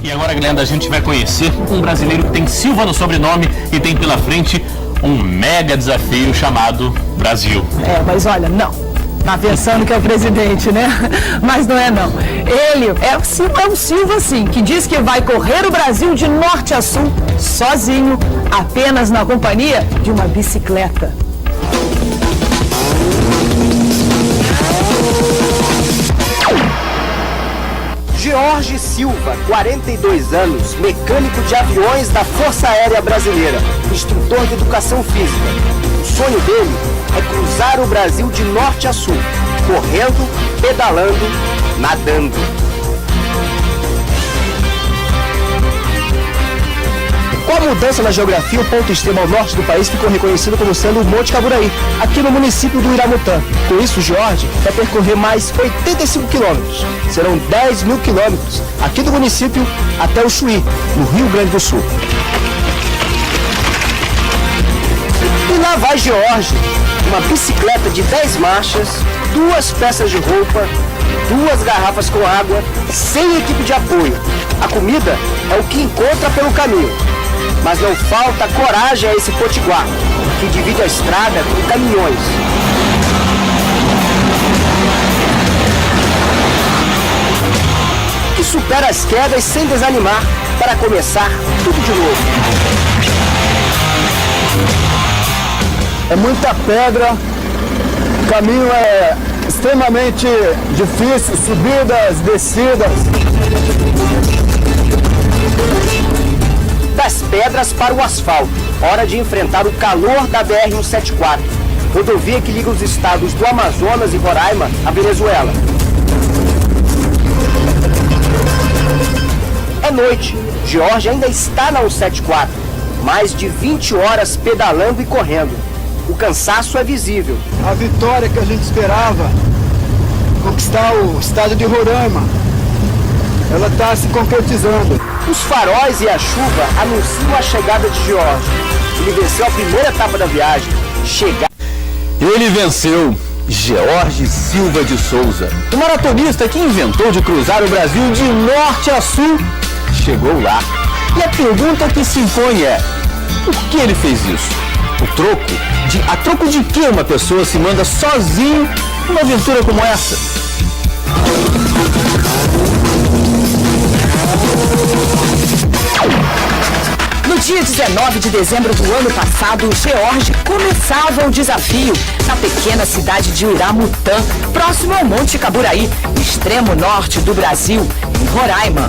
E agora, Glenda, a gente vai conhecer um brasileiro que tem Silva no sobrenome e tem pela frente um mega desafio chamado Brasil. Mas olha, não. Tá pensando que é o presidente, né? Mas não é não. Ele é o Silva, sim, que diz que vai correr o Brasil de norte a sul, sozinho, apenas na companhia de uma bicicleta. Jorge Silva, 42 anos, mecânico de aviões da Força Aérea Brasileira, instrutor de educação física. O sonho dele é cruzar o Brasil de norte a sul, correndo, pedalando, nadando. Com a mudança na geografia, o ponto extremo ao norte do país ficou reconhecido como sendo o Monte Caburaí, aqui no município do Iramutã. Com isso, o Jorge vai percorrer mais 85 quilômetros. Serão 10 mil quilômetros aqui do município até o Chuí, no Rio Grande do Sul. E lá vai Jorge, uma bicicleta de 10 marchas, 2 peças de roupa, 2 garrafas com água, sem equipe de apoio. A comida é o que encontra pelo caminho. Mas não falta coragem a esse potiguar, que divide a estrada com caminhões. Que supera as quedas sem desanimar para começar tudo de novo. É muita pedra, o caminho é extremamente difícil, subidas, descidas. Das pedras para o asfalto, hora de enfrentar o calor da BR-174, rodovia que liga os estados do Amazonas e Roraima à Venezuela. É noite, Jorge ainda está na 174, mais de 20 horas pedalando e correndo. O cansaço é visível. A vitória que a gente esperava, conquistar o estado de Roraima, ela está se concretizando. Os faróis e a chuva anunciam a chegada de Jorge. Ele venceu a primeira etapa da viagem. Ele venceu Jorge Silva de Souza, o maratonista que inventou de cruzar o Brasil de norte a sul. Chegou lá. E a pergunta que se impõe é: por que ele fez isso? A troco de que uma pessoa se manda sozinho numa aventura como essa? No dia 19 de dezembro do ano passado, Jorge começava o desafio na pequena cidade de Iramutã, próximo ao Monte Caburaí, no extremo norte do Brasil, em Roraima.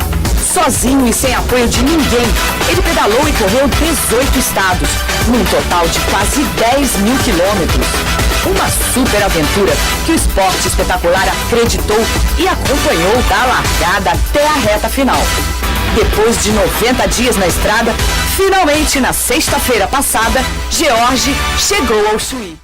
Sozinho e sem apoio de ninguém, ele pedalou e correu 18 estados, num total de quase 10 mil quilômetros. Uma super aventura que o Esporte Espetacular acreditou e acompanhou da largada até a reta final. Depois de 90 dias na estrada, finalmente na sexta-feira passada, Jorge chegou ao Chuí.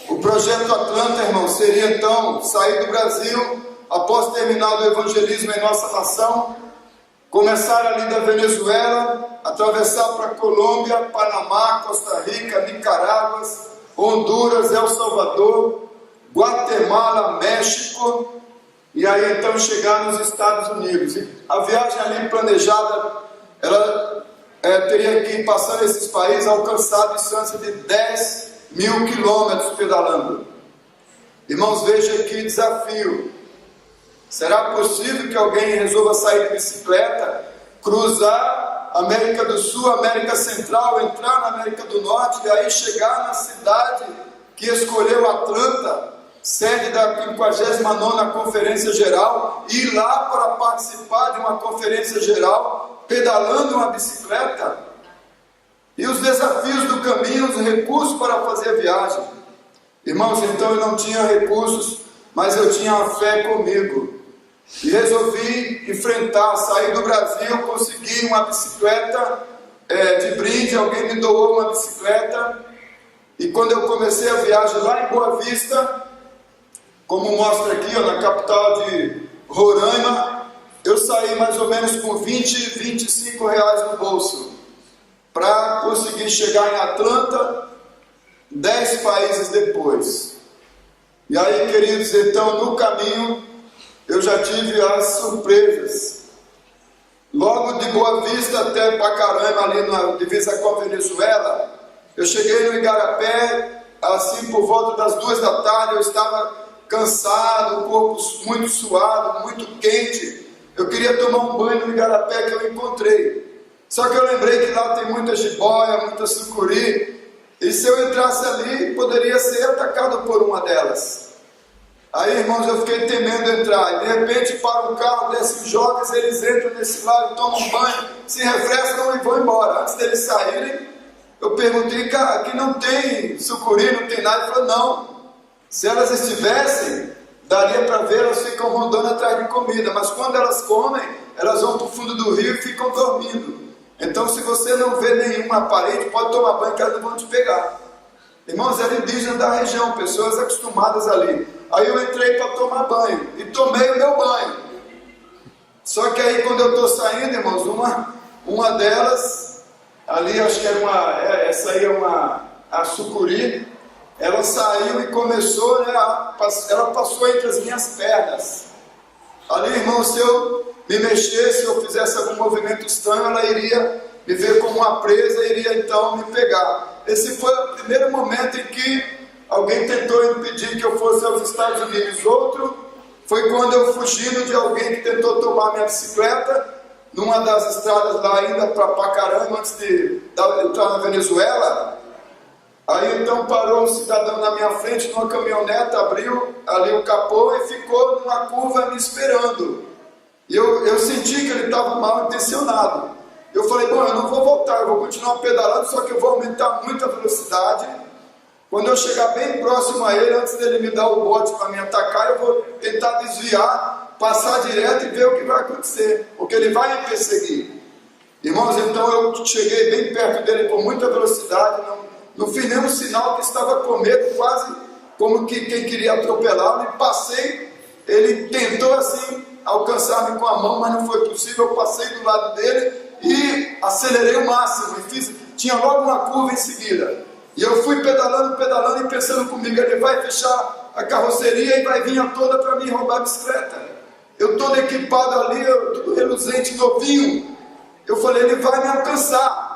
O projeto Atlanta, irmão, seria então sair do Brasil após terminar o evangelismo em nossa nação, começar ali da Venezuela, atravessar para Colômbia, Panamá, Costa Rica, Nicarágua, Honduras, El Salvador, Guatemala, México, e aí então chegar nos Estados Unidos. E a viagem ali planejada, ela teria que passar nesses países, alcançar a distância de 10 mil quilômetros pedalando. Irmãos, veja que desafio. Será possível que alguém resolva sair de bicicleta, cruzar América do Sul, América Central, entrar na América do Norte e aí chegar na cidade que escolheu Atlanta, sede da 59ª Conferência Geral, e ir lá para participar de uma conferência geral, pedalando uma bicicleta? E os desafios do caminho, os recursos para fazer a viagem. Irmãos, então eu não tinha recursos, mas eu tinha a fé comigo. E resolvi enfrentar, sair do Brasil, consegui uma bicicleta de brinde, alguém me doou uma bicicleta. E quando eu comecei a viagem lá em Boa Vista, como mostra aqui, na capital de Roraima, eu saí mais ou menos com 20, 25 reais no bolso para conseguir chegar em Atlanta 10 países depois. E aí, queridos, então no caminho eu já tive as surpresas. Logo de Boa Vista até Pacarama, ali na divisa com a Venezuela, eu cheguei no Igarapé, assim por volta das 2 da tarde, eu estava cansado, o corpo muito suado, muito quente. Eu queria tomar um banho no Igarapé que eu encontrei. Só que eu lembrei que lá tem muita jiboia, muita sucuri, e se eu entrasse ali, poderia ser atacado por uma delas. Aí, irmãos, eu fiquei temendo entrar, e de repente para um carro, desce os jovens, eles entram nesse lado, tomam um banho, se refrescam e vão embora. Antes deles saírem, eu perguntei, cara, aqui não tem sucuri, não tem nada. Ele falou, não, se elas estivessem, daria para ver, elas ficam rondando atrás de comida, mas quando elas comem, elas vão para o fundo do rio e ficam dormindo. Então, se você não vê nenhuma parede, pode tomar banho que elas não vão te pegar. Irmãos, era indígena da região, pessoas acostumadas ali. Aí eu entrei para tomar banho, e tomei o meu banho. Só que aí quando eu estou saindo, irmãos, uma delas, ali acho que era essa aí é a sucuri, ela saiu e começou, né, ela passou entre as minhas pernas. Ali, irmão, se eu me mexesse, se eu fizesse algum movimento estranho, ela iria me ver como uma presa e iria então me pegar. Esse foi o primeiro momento em que alguém tentou impedir que eu fosse aos Estados Unidos. Outro foi quando eu, fugindo de alguém que tentou tomar minha bicicleta, numa das estradas lá ainda para Pacarama, antes de entrar na Venezuela. Aí então parou um cidadão na minha frente, numa caminhonete, abriu ali o capô e ficou numa curva me esperando. E eu senti que ele estava mal intencionado. Eu falei, bom, eu não vou voltar, eu vou continuar pedalando, só que eu vou aumentar muito a velocidade. Quando eu chegar bem próximo a ele, antes dele me dar o bote para me atacar, eu vou tentar desviar, passar direto e ver o que vai acontecer, porque ele vai me perseguir. Irmãos, então eu cheguei bem perto dele com muita velocidade, não fiz nenhum sinal, que estava com medo, quase como que quem queria atropelá-lo, e passei. Ele tentou assim alcançar-me com a mão, mas não foi possível. Eu passei do lado dele e acelerei o máximo, e tinha logo uma curva em seguida. E eu fui pedalando e pensando comigo, ele vai fechar a carroceria e vai vir a toda para me roubar a bicicleta. Eu todo equipado ali, tudo reluzente, novinho. Eu falei, ele vai me alcançar.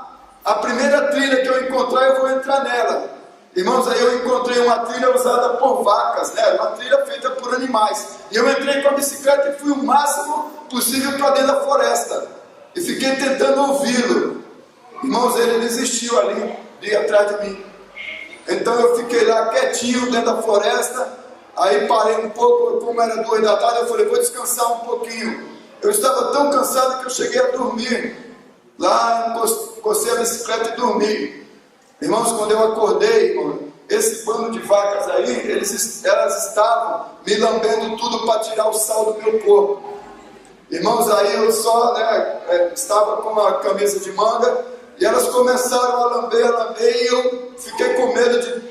A primeira trilha que eu encontrar, eu vou entrar nela. Irmãos, aí eu encontrei uma trilha usada por vacas, né? Uma trilha feita por animais. E eu entrei com a bicicleta e fui o máximo possível para dentro da floresta. E fiquei tentando ouvi-lo. Irmãos, ele desistiu ali, de ir atrás de mim. Então eu fiquei lá quietinho dentro da floresta. Aí parei um pouco, como era 2 da tarde, eu falei, vou descansar um pouquinho. Eu estava tão cansado que eu cheguei a dormir. Lá encostei a bicicleta e dormi. Irmãos, quando eu acordei, irmão, esse bando de vacas aí, elas estavam me lambendo tudo para tirar o sal do meu corpo. Irmãos, aí eu só estava com a camisa de manga, e elas começaram a lamber, e eu fiquei com medo de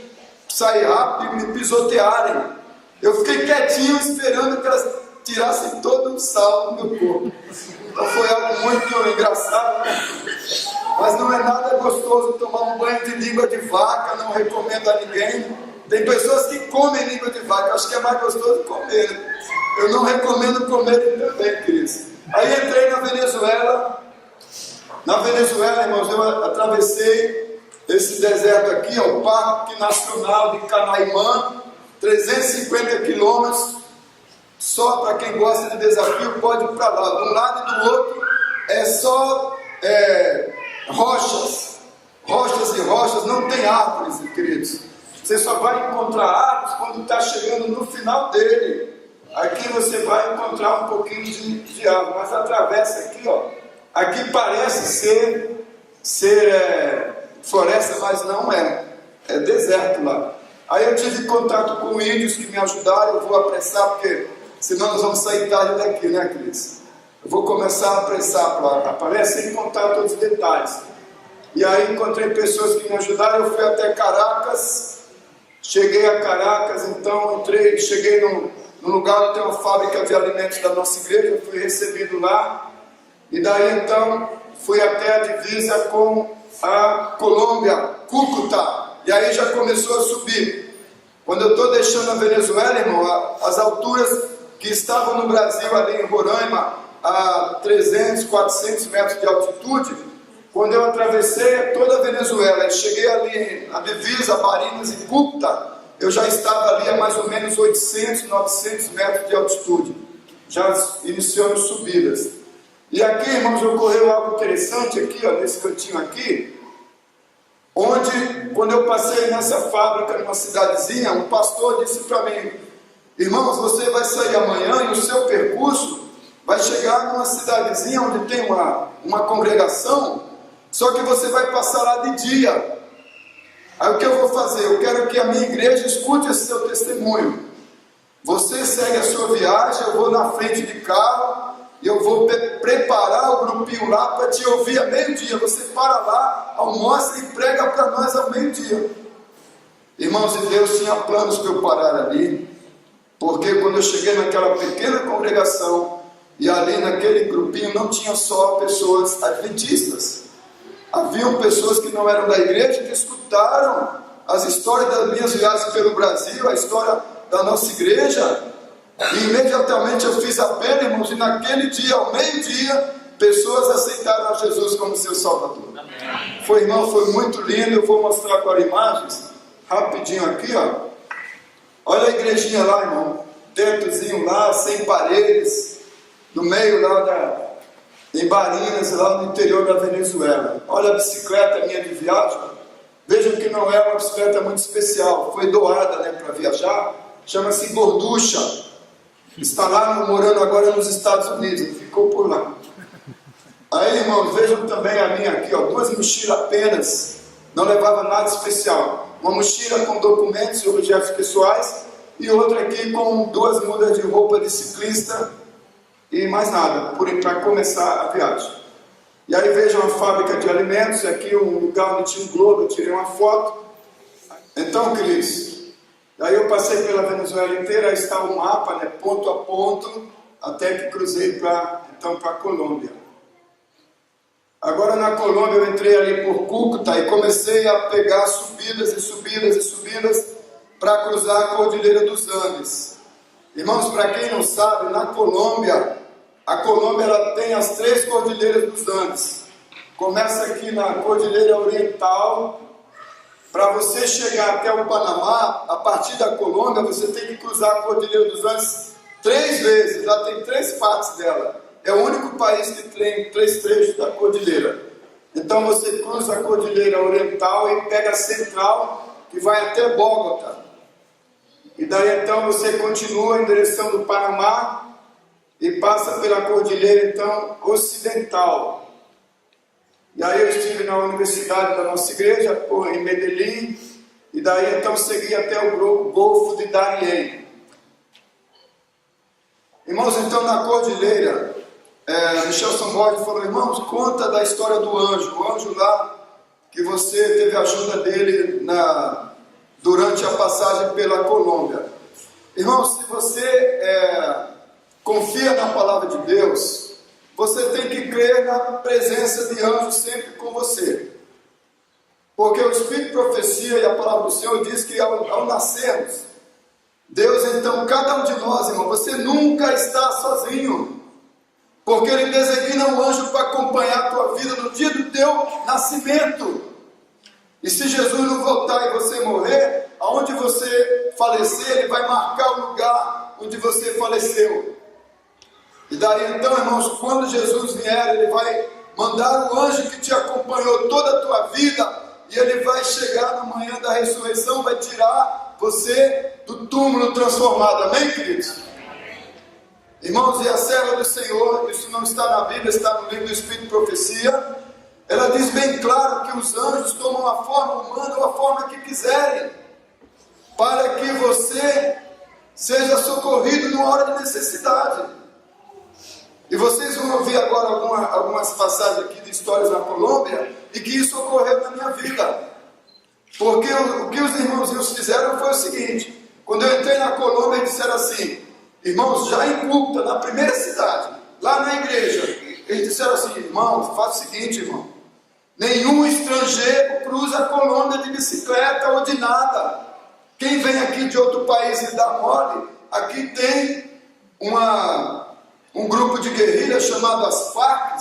sair rápido e me pisotearem. Eu fiquei quietinho esperando que elas tirassem todo o sal do meu corpo. Então foi algo muito engraçado, né? Mas não é nada gostoso tomar um banho de língua de vaca, não recomendo a ninguém. Tem pessoas que comem língua de vaca, acho que é mais gostoso comer. Eu não recomendo comer também, queridos. Aí entrei na Venezuela. Na Venezuela, irmãos, eu atravessei esse deserto aqui, ó, o Parque Nacional de Canaimã, 350 quilômetros. Só para quem gosta de desafio pode ir para lá. De um lado e do outro é só rochas e rochas, não tem árvores, queridos. Você só vai encontrar árvores quando está chegando no final dele. Aqui você vai encontrar um pouquinho de árvore, mas atravessa aqui, ó. Aqui parece ser floresta, mas não é. É deserto lá. Aí eu tive contato com índios que me ajudaram. Eu vou apressar, porque senão nós vamos sair tarde daqui, né, Cris? Eu vou começar a apressar para aparecer sem contar todos os detalhes. E aí encontrei pessoas que me ajudaram. Eu fui até Caracas. Cheguei a Caracas, então cheguei no lugar onde tem uma fábrica de alimentos da nossa igreja. Fui recebido lá, e daí então fui até a divisa com a Colômbia, Cúcuta, e aí já começou a subir. Quando eu estou deixando a Venezuela, irmão, as alturas que estavam no Brasil, ali em Roraima, a 300, 400 metros de altitude, quando eu atravessei toda a Venezuela e cheguei ali na divisa, Barinas e Cúcuta, eu já estava ali a mais ou menos 800, 900 metros de altitude. Já iniciamos subidas. E aqui, irmãos, ocorreu algo interessante aqui, ó, nesse cantinho aqui, onde, quando eu passei nessa fábrica, numa cidadezinha, um pastor disse para mim: irmãos, você vai sair amanhã e o seu percurso vai chegar numa cidadezinha onde tem uma congregação, só que você vai passar lá de dia. Aí o que eu vou fazer? Eu quero que a minha igreja escute esse seu testemunho. Você segue a sua viagem, eu vou na frente de carro, e eu vou preparar o grupinho lá para te ouvir a meio-dia. Você para lá, almoça e prega para nós ao meio-dia. Irmãos, e Deus tinha planos para eu parar ali, porque quando eu cheguei naquela pequena congregação, e ali naquele grupinho não tinha só pessoas adventistas. Haviam pessoas que não eram da igreja, que escutaram as histórias das minhas viagens pelo Brasil, a história da nossa igreja, e imediatamente eu fiz apelo, irmãos, e naquele dia, ao meio-dia, pessoas aceitaram a Jesus como seu Salvador. Foi, irmão, foi muito lindo. Eu vou mostrar agora imagens, rapidinho aqui, ó. Olha a igrejinha lá, irmão, tetozinho lá, sem paredes, no meio lá em Barinas, lá no interior da Venezuela. Olha a bicicleta minha de viagem. Vejam que não é uma bicicleta muito especial, foi doada, né, para viajar. Chama-se Gorducha. Está lá morando agora nos Estados Unidos, ficou por lá. Aí, irmãos, vejam também a minha aqui, ó, 2 mochilas apenas, não levava nada especial. Uma mochila com documentos e objetos pessoais, e outra aqui com 2 mudas de roupa de ciclista, e mais nada, para começar a viagem. E aí vejam a fábrica de alimentos, aqui um lugar onde tinha um globo, eu tirei uma foto. Então, queridos, aí eu passei pela Venezuela inteira, aí está o mapa, né, ponto a ponto, até que cruzei para a Colômbia. Agora na Colômbia eu entrei ali por Cúcuta e comecei a pegar subidas e subidas e subidas para cruzar a Cordilheira dos Andes. Irmãos, para quem não sabe, na Colômbia, a Colômbia ela tem as 3 cordilheiras dos Andes. Começa aqui na Cordilheira Oriental. Para você chegar até o Panamá, a partir da Colômbia, você tem que cruzar a Cordilheira dos Andes 3 vezes, já tem 3 partes dela. É o único país que tem 3 trechos da cordilheira. Então você cruza a Cordilheira Oriental e pega a Central, que vai até Bogotá. E daí então você continua em direção do Panamá e passa pela Cordilheira então Ocidental. E aí eu estive na universidade da nossa igreja, em Medellín, e daí então segui até o Golfo de Darién. Irmãos, então na Cordilheira, Michel Samborg falou: irmãos, conta da história do anjo, o anjo lá, que você teve a ajuda dele durante a passagem pela Colômbia. Irmãos, se você confia na palavra de Deus, você tem que crer na presença de anjos sempre com você. Porque o Espírito de Profecia e a palavra do Senhor diz que ao nascermos, Deus então, cada um de nós, irmão, você nunca está sozinho. Porque Ele designa um anjo para acompanhar a tua vida no dia do teu nascimento. E se Jesus não voltar e você morrer, aonde você falecer, Ele vai marcar o lugar onde você faleceu. E daí então, irmãos, quando Jesus vier, Ele vai mandar o anjo que te acompanhou toda a tua vida, e ele vai chegar na manhã da ressurreição, vai tirar você do túmulo transformado. Amém, queridos? Irmãos, e a serva do Senhor, isso não está na Bíblia, está no livro do Espírito de Profecia, ela diz bem claro que os anjos tomam a forma humana ou a forma que quiserem, para que você seja socorrido numa hora de necessidade. E vocês vão ouvir agora algumas passagens aqui de histórias na Colômbia, e que isso ocorreu na minha vida. Porque o que os irmãozinhos fizeram foi o seguinte: quando eu entrei na Colômbia, eles disseram assim: Irmãos, já em Cúcuta, na primeira cidade, lá na igreja, eles disseram assim: irmão, faz o seguinte, irmão, nenhum estrangeiro cruza a Colômbia de bicicleta ou de nada. Quem vem aqui de outro país e dá mole, aqui tem um grupo de guerrilha chamado as Farc,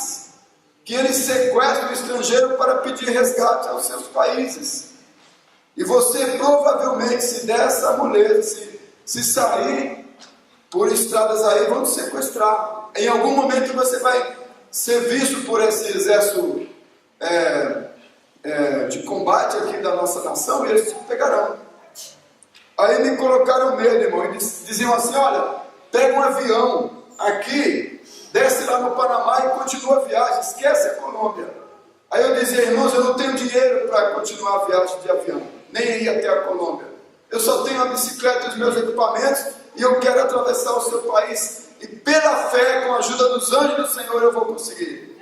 que eles sequestram o estrangeiro para pedir resgate aos seus países. E você provavelmente, se der essa moleza, se sair por estradas aí, vão te sequestrar. Em algum momento você vai ser visto por esse exército de combate aqui da nossa nação, e eles te pegarão. Aí me colocaram medo, irmão, e diziam assim: olha, pega um avião aqui, desce lá no Panamá e continua a viagem, esquece a Colômbia. Aí eu dizia: irmãos, eu não tenho dinheiro para continuar a viagem de avião, nem ir até a Colômbia. Eu só tenho a bicicleta e os meus equipamentos, e eu quero atravessar o seu país, e pela fé, com a ajuda dos anjos do Senhor, eu vou conseguir.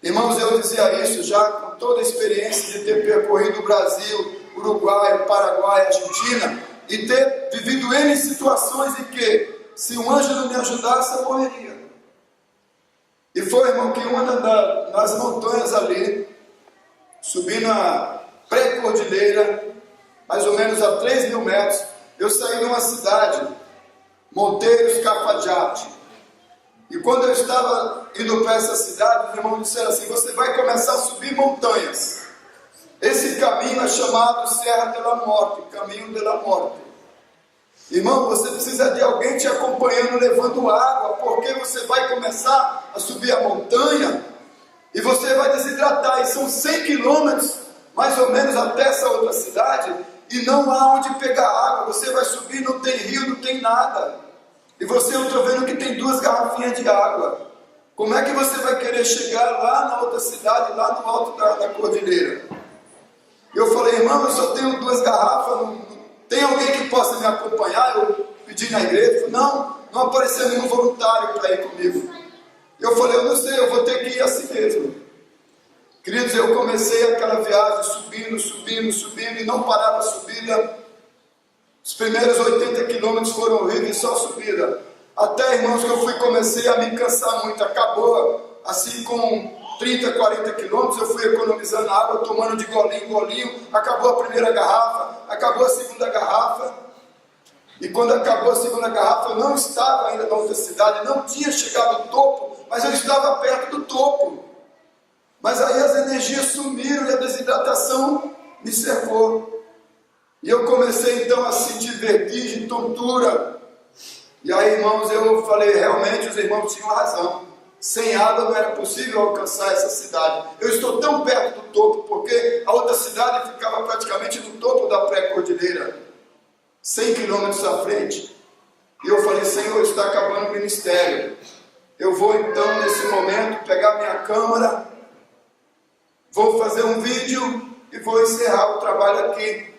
Irmãos, eu dizia isso já com toda a experiência de ter percorrido o Brasil, Uruguai, Paraguai, Argentina, e ter vivido N situações em que, se um anjo não me ajudasse, eu morreria. E foi, irmão, que uma das montanhas ali, subindo a pré-cordilheira, mais ou menos a 3.000 metros, eu saí de uma cidade, Monteiros Cafajate. E quando eu estava indo para essa cidade, os irmãos disseram assim: você vai começar a subir montanhas. Esse caminho é chamado Serra de la Morte, Caminho de la Morte. Irmão, você precisa de alguém te acompanhando, levando água, porque você vai começar a subir a montanha e você vai desidratar. E são 100 quilômetros, mais ou menos, até essa outra cidade, e não há onde pegar água. Você vai subir, não tem rio, não tem nada. E você, eu estou vendo que tem 2 garrafinhas de água. Como é que você vai querer chegar lá na outra cidade, lá no alto da cordilheira? Eu falei: irmão, eu só tenho 2 garrafas, tem alguém que possa me acompanhar? Eu pedi na igreja. Não apareceu nenhum voluntário para ir comigo. Eu falei: eu não sei, eu vou ter que ir assim mesmo. Queridos, eu comecei aquela viagem subindo, e não parava a subida. Os primeiros 80 quilômetros foram horríveis, só subida. Até, irmãos, que eu comecei a me cansar muito. Acabou, assim, com 30, 40 quilômetros, eu fui economizando água, tomando de golinho em golinho. Acabou a primeira garrafa, acabou a segunda garrafa. E quando acabou a segunda garrafa, eu não estava ainda na outra cidade, não tinha chegado ao topo, mas eu estava perto do topo. Mas aí as energias sumiram e a desidratação me cercou. E eu comecei então a sentir vertigem, tontura. E aí, irmãos, eu falei: realmente os irmãos tinham razão. Sem água não era possível alcançar essa cidade. Eu estou tão perto do topo, porque a outra cidade ficava praticamente no topo da pré-cordilheira, 100 quilômetros à frente. E eu falei: Senhor, está acabando o ministério. Eu vou então, nesse momento, pegar minha câmera, vou fazer um vídeo e vou encerrar o trabalho aqui.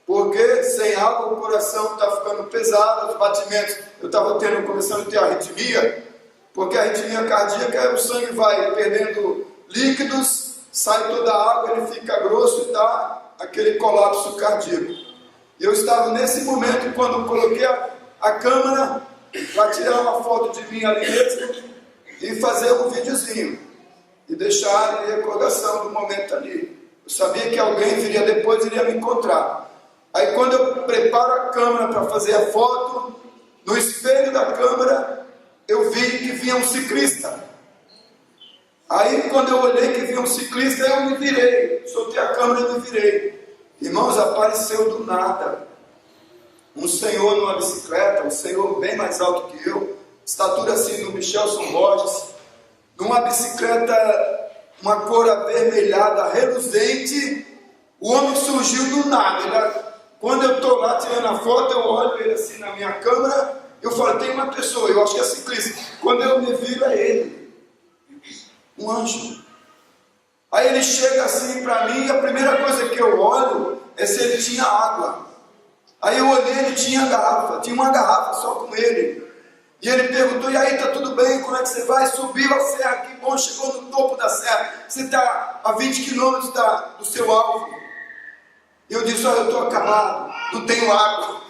Porque sem água o coração está ficando pesado, os batimentos, eu estava começando a ter arritmia, porque a arritmia cardíaca, o sangue vai perdendo líquidos, sai toda a água, ele fica grosso e dá aquele colapso cardíaco. E eu estava nesse momento, quando eu coloquei a câmera para tirar uma foto de mim ali mesmo e fazer um videozinho e deixar a recordação do momento ali. Eu sabia que alguém viria depois e iria me encontrar. Aí quando eu preparo a câmera para fazer a foto, no espelho da câmera eu vi que vinha um ciclista. Aí quando eu olhei que vinha um ciclista, eu me virei, soltei a câmera e me virei. Irmãos, apareceu do nada um senhor numa bicicleta, um senhor bem mais alto que eu, estatura assim do Michelson Borges, numa bicicleta, uma cor avermelhada, reluzente. O homem surgiu do nada. Quando eu estou lá tirando a foto, eu olho ele assim na minha câmera, eu falo: tem uma pessoa, eu acho que é ciclista. Quando eu me viro, é ele, um anjo. Aí ele chega assim para mim, e a primeira coisa que eu olho é se ele tinha água. Aí eu olhei, ele tinha garrafa, tinha uma garrafa só com ele. E ele perguntou: e aí, tá tudo bem? Como é que você vai? Subiu a serra, que bom, chegou no topo da serra. Você está a 20 quilômetros do seu alvo. E eu disse: olha, eu estou acabado, não tenho água.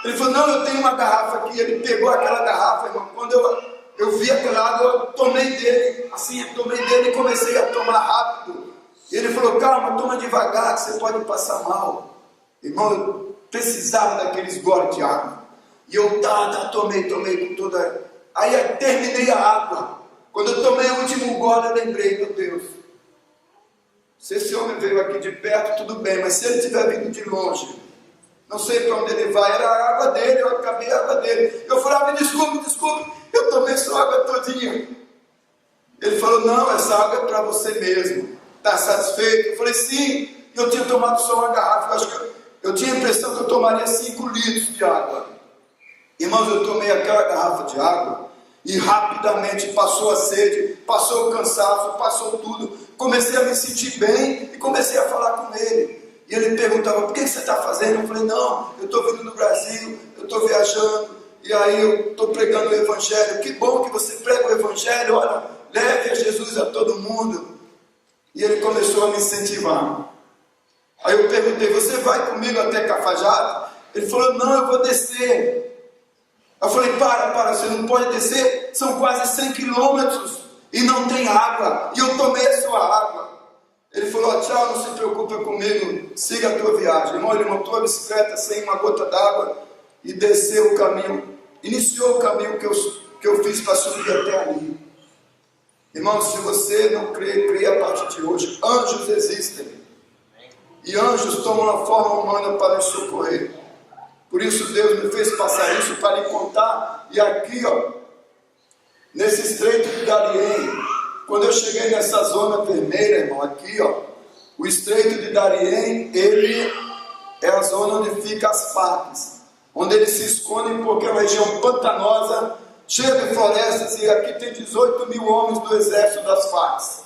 Ele falou, não, eu tenho uma garrafa aqui. Ele pegou aquela garrafa, irmão. Quando eu vi aquela água, eu tomei dele, assim, eu tomei dele e comecei a tomar rápido. E ele falou, calma, toma devagar, que você pode passar mal. Irmão, eu precisava daqueles goles de água. E eu tomei com toda... Aí eu terminei a água. Quando eu tomei o último gole, eu lembrei, meu Deus, se esse homem veio aqui de perto, tudo bem, mas se ele tiver vindo de longe, não sei para onde ele vai, era a água dele, eu acabei a água dele. Eu falava, me desculpe, eu tomei sua água todinha. Ele falou, não, essa água é para você mesmo. Está satisfeito? Eu falei, sim. Eu tinha tomado só uma garrafa, eu tinha a impressão que eu tomaria 5 litros de água. Irmãos, eu tomei aquela garrafa de água e rapidamente passou a sede, passou o cansaço, passou tudo. Comecei a me sentir bem e comecei a falar com ele. E ele perguntava, por que você está fazendo? Eu falei, não, eu estou vindo do Brasil, eu estou viajando, e aí eu estou pregando o Evangelho. Que bom que você prega o Evangelho, olha, leve a Jesus a todo mundo. E ele começou a me incentivar. Aí eu perguntei, você vai comigo até Cafajate? Ele falou, não, eu vou descer. Eu falei, para, você não pode descer, são quase 100 quilômetros e não tem água, e eu tomei a sua água. Ele falou, tchau, não se preocupa comigo, siga a tua viagem. Irmão, ele montou a bicicleta sem uma gota d'água e desceu o caminho, iniciou o caminho que eu fiz para subir até ali. Irmão, se você não crê, creia a partir de hoje, anjos existem, e anjos tomam a forma humana para nos socorrer. Por isso Deus me fez passar isso para lhe contar. E aqui, ó, nesse estreito de Dariém, quando eu cheguei nessa zona vermelha, irmão, aqui, ó, o estreito de Dariém, ele é a zona onde fica as Farcs, onde eles se escondem porque é uma região pantanosa, cheia de florestas, e aqui tem 18 mil homens do exército das Farcs.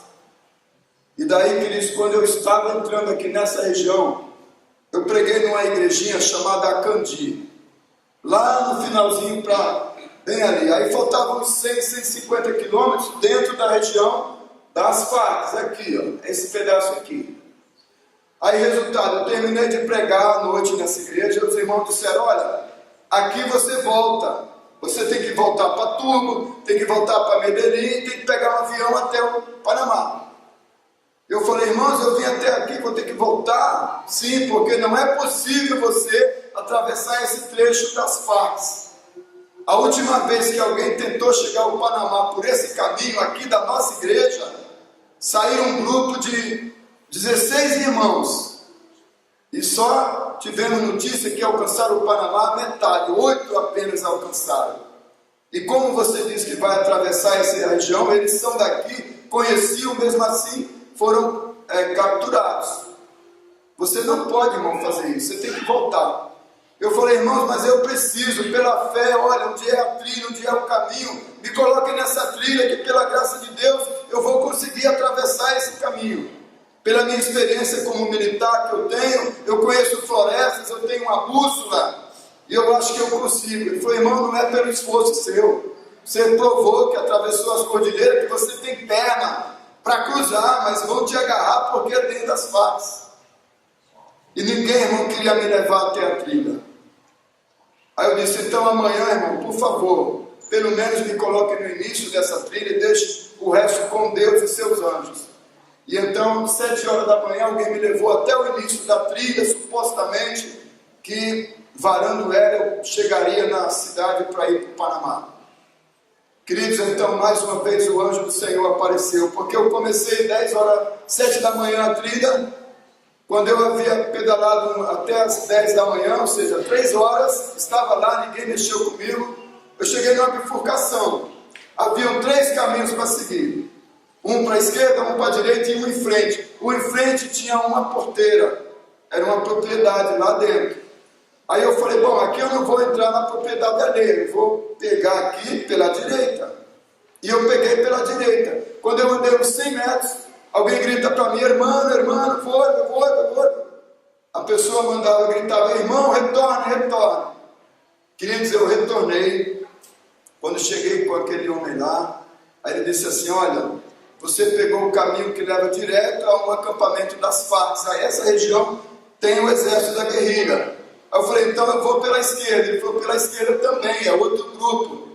E daí, queridos, quando eu estava entrando aqui nessa região, eu preguei numa igrejinha chamada Acandi, lá no finalzinho, bem ali. Aí faltavam uns 100, 150 quilômetros dentro da região das Farcs, aqui, ó, esse pedaço aqui. Aí, resultado, eu terminei de pregar à noite nessa igreja, e os irmãos disseram, olha, aqui você volta, você tem que voltar para Turbo, tem que voltar para Medellín, tem que pegar um avião até o Panamá. Eu falei, irmãos, eu vim até aqui, vou ter que voltar? Sim, porque não é possível você atravessar esse trecho das Farcs. A última vez que alguém tentou chegar ao Panamá por esse caminho aqui da nossa igreja, saiu um grupo de 16 irmãos, e só tivemos notícia que alcançaram o Panamá metade, 8 apenas alcançaram. E como você disse que vai atravessar essa região, eles são daqui, conheciam, mesmo assim foram capturados. Você não pode, irmão, fazer isso, você tem que voltar. Eu falei, irmãos, mas eu preciso, pela fé, olha, onde é a trilha, onde é o caminho, me coloquem nessa trilha que pela graça de Deus eu vou conseguir atravessar esse caminho. Pela minha experiência como militar que eu tenho, eu conheço florestas, eu tenho uma bússola, e eu acho que eu consigo. Ele falou, irmão, não é pelo esforço seu, você provou que atravessou as cordilheiras, que você tem perna para cruzar, mas vão te agarrar porque é dentro das Farcs. E ninguém, irmão, queria me levar até a trilha. Aí eu disse, então amanhã, irmão, por favor, pelo menos me coloque no início dessa trilha e deixe o resto com Deus e seus anjos. E então, 7 horas da manhã, alguém me levou até o início da trilha, supostamente, que varando ela eu chegaria na cidade para ir para o Panamá. Queridos, então, mais uma vez o anjo do Senhor apareceu, porque eu comecei 7 da manhã a trilha, quando eu havia pedalado até as 10 da manhã, ou seja, 3 horas, estava lá, ninguém mexeu comigo, eu cheguei numa bifurcação, haviam 3 caminhos para seguir, um para a esquerda, um para a direita e um em frente. O em frente tinha uma porteira, era uma propriedade lá dentro. Aí eu falei, bom, aqui eu não vou entrar na propriedade alheia, eu vou pegar aqui pela direita. E eu peguei pela direita. Quando eu andei uns 100 metros, alguém grita para mim, irmão, vou. A pessoa gritava, irmão, retorne. Queridos, eu retornei. Quando cheguei com aquele homem lá, aí ele disse assim, olha, você pegou o caminho que leva direto a um acampamento das Farcs. Aí essa região tem o exército da guerrilha. Aí eu falei, então eu vou pela esquerda. Ele falou, pela esquerda também, é outro grupo.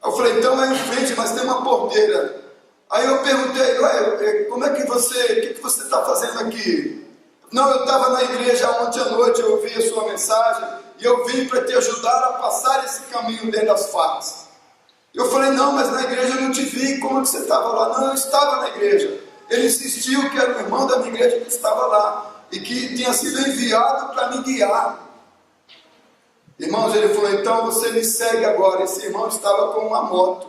Aí eu falei, então é em frente, mas tem uma porteira. Aí eu perguntei, ué, como é que você, o que você está fazendo aqui? Não, eu estava na igreja ontem à noite, eu ouvi a sua mensagem, e eu vim para te ajudar a passar esse caminho dentro das facas. Eu falei, não, mas na igreja eu não te vi, como que você estava lá? Não, eu estava na igreja. Ele insistiu que era o irmão da minha igreja que estava lá, e que tinha sido enviado para me guiar. Irmãos, ele falou, então você me segue agora. Esse irmão estava com uma moto.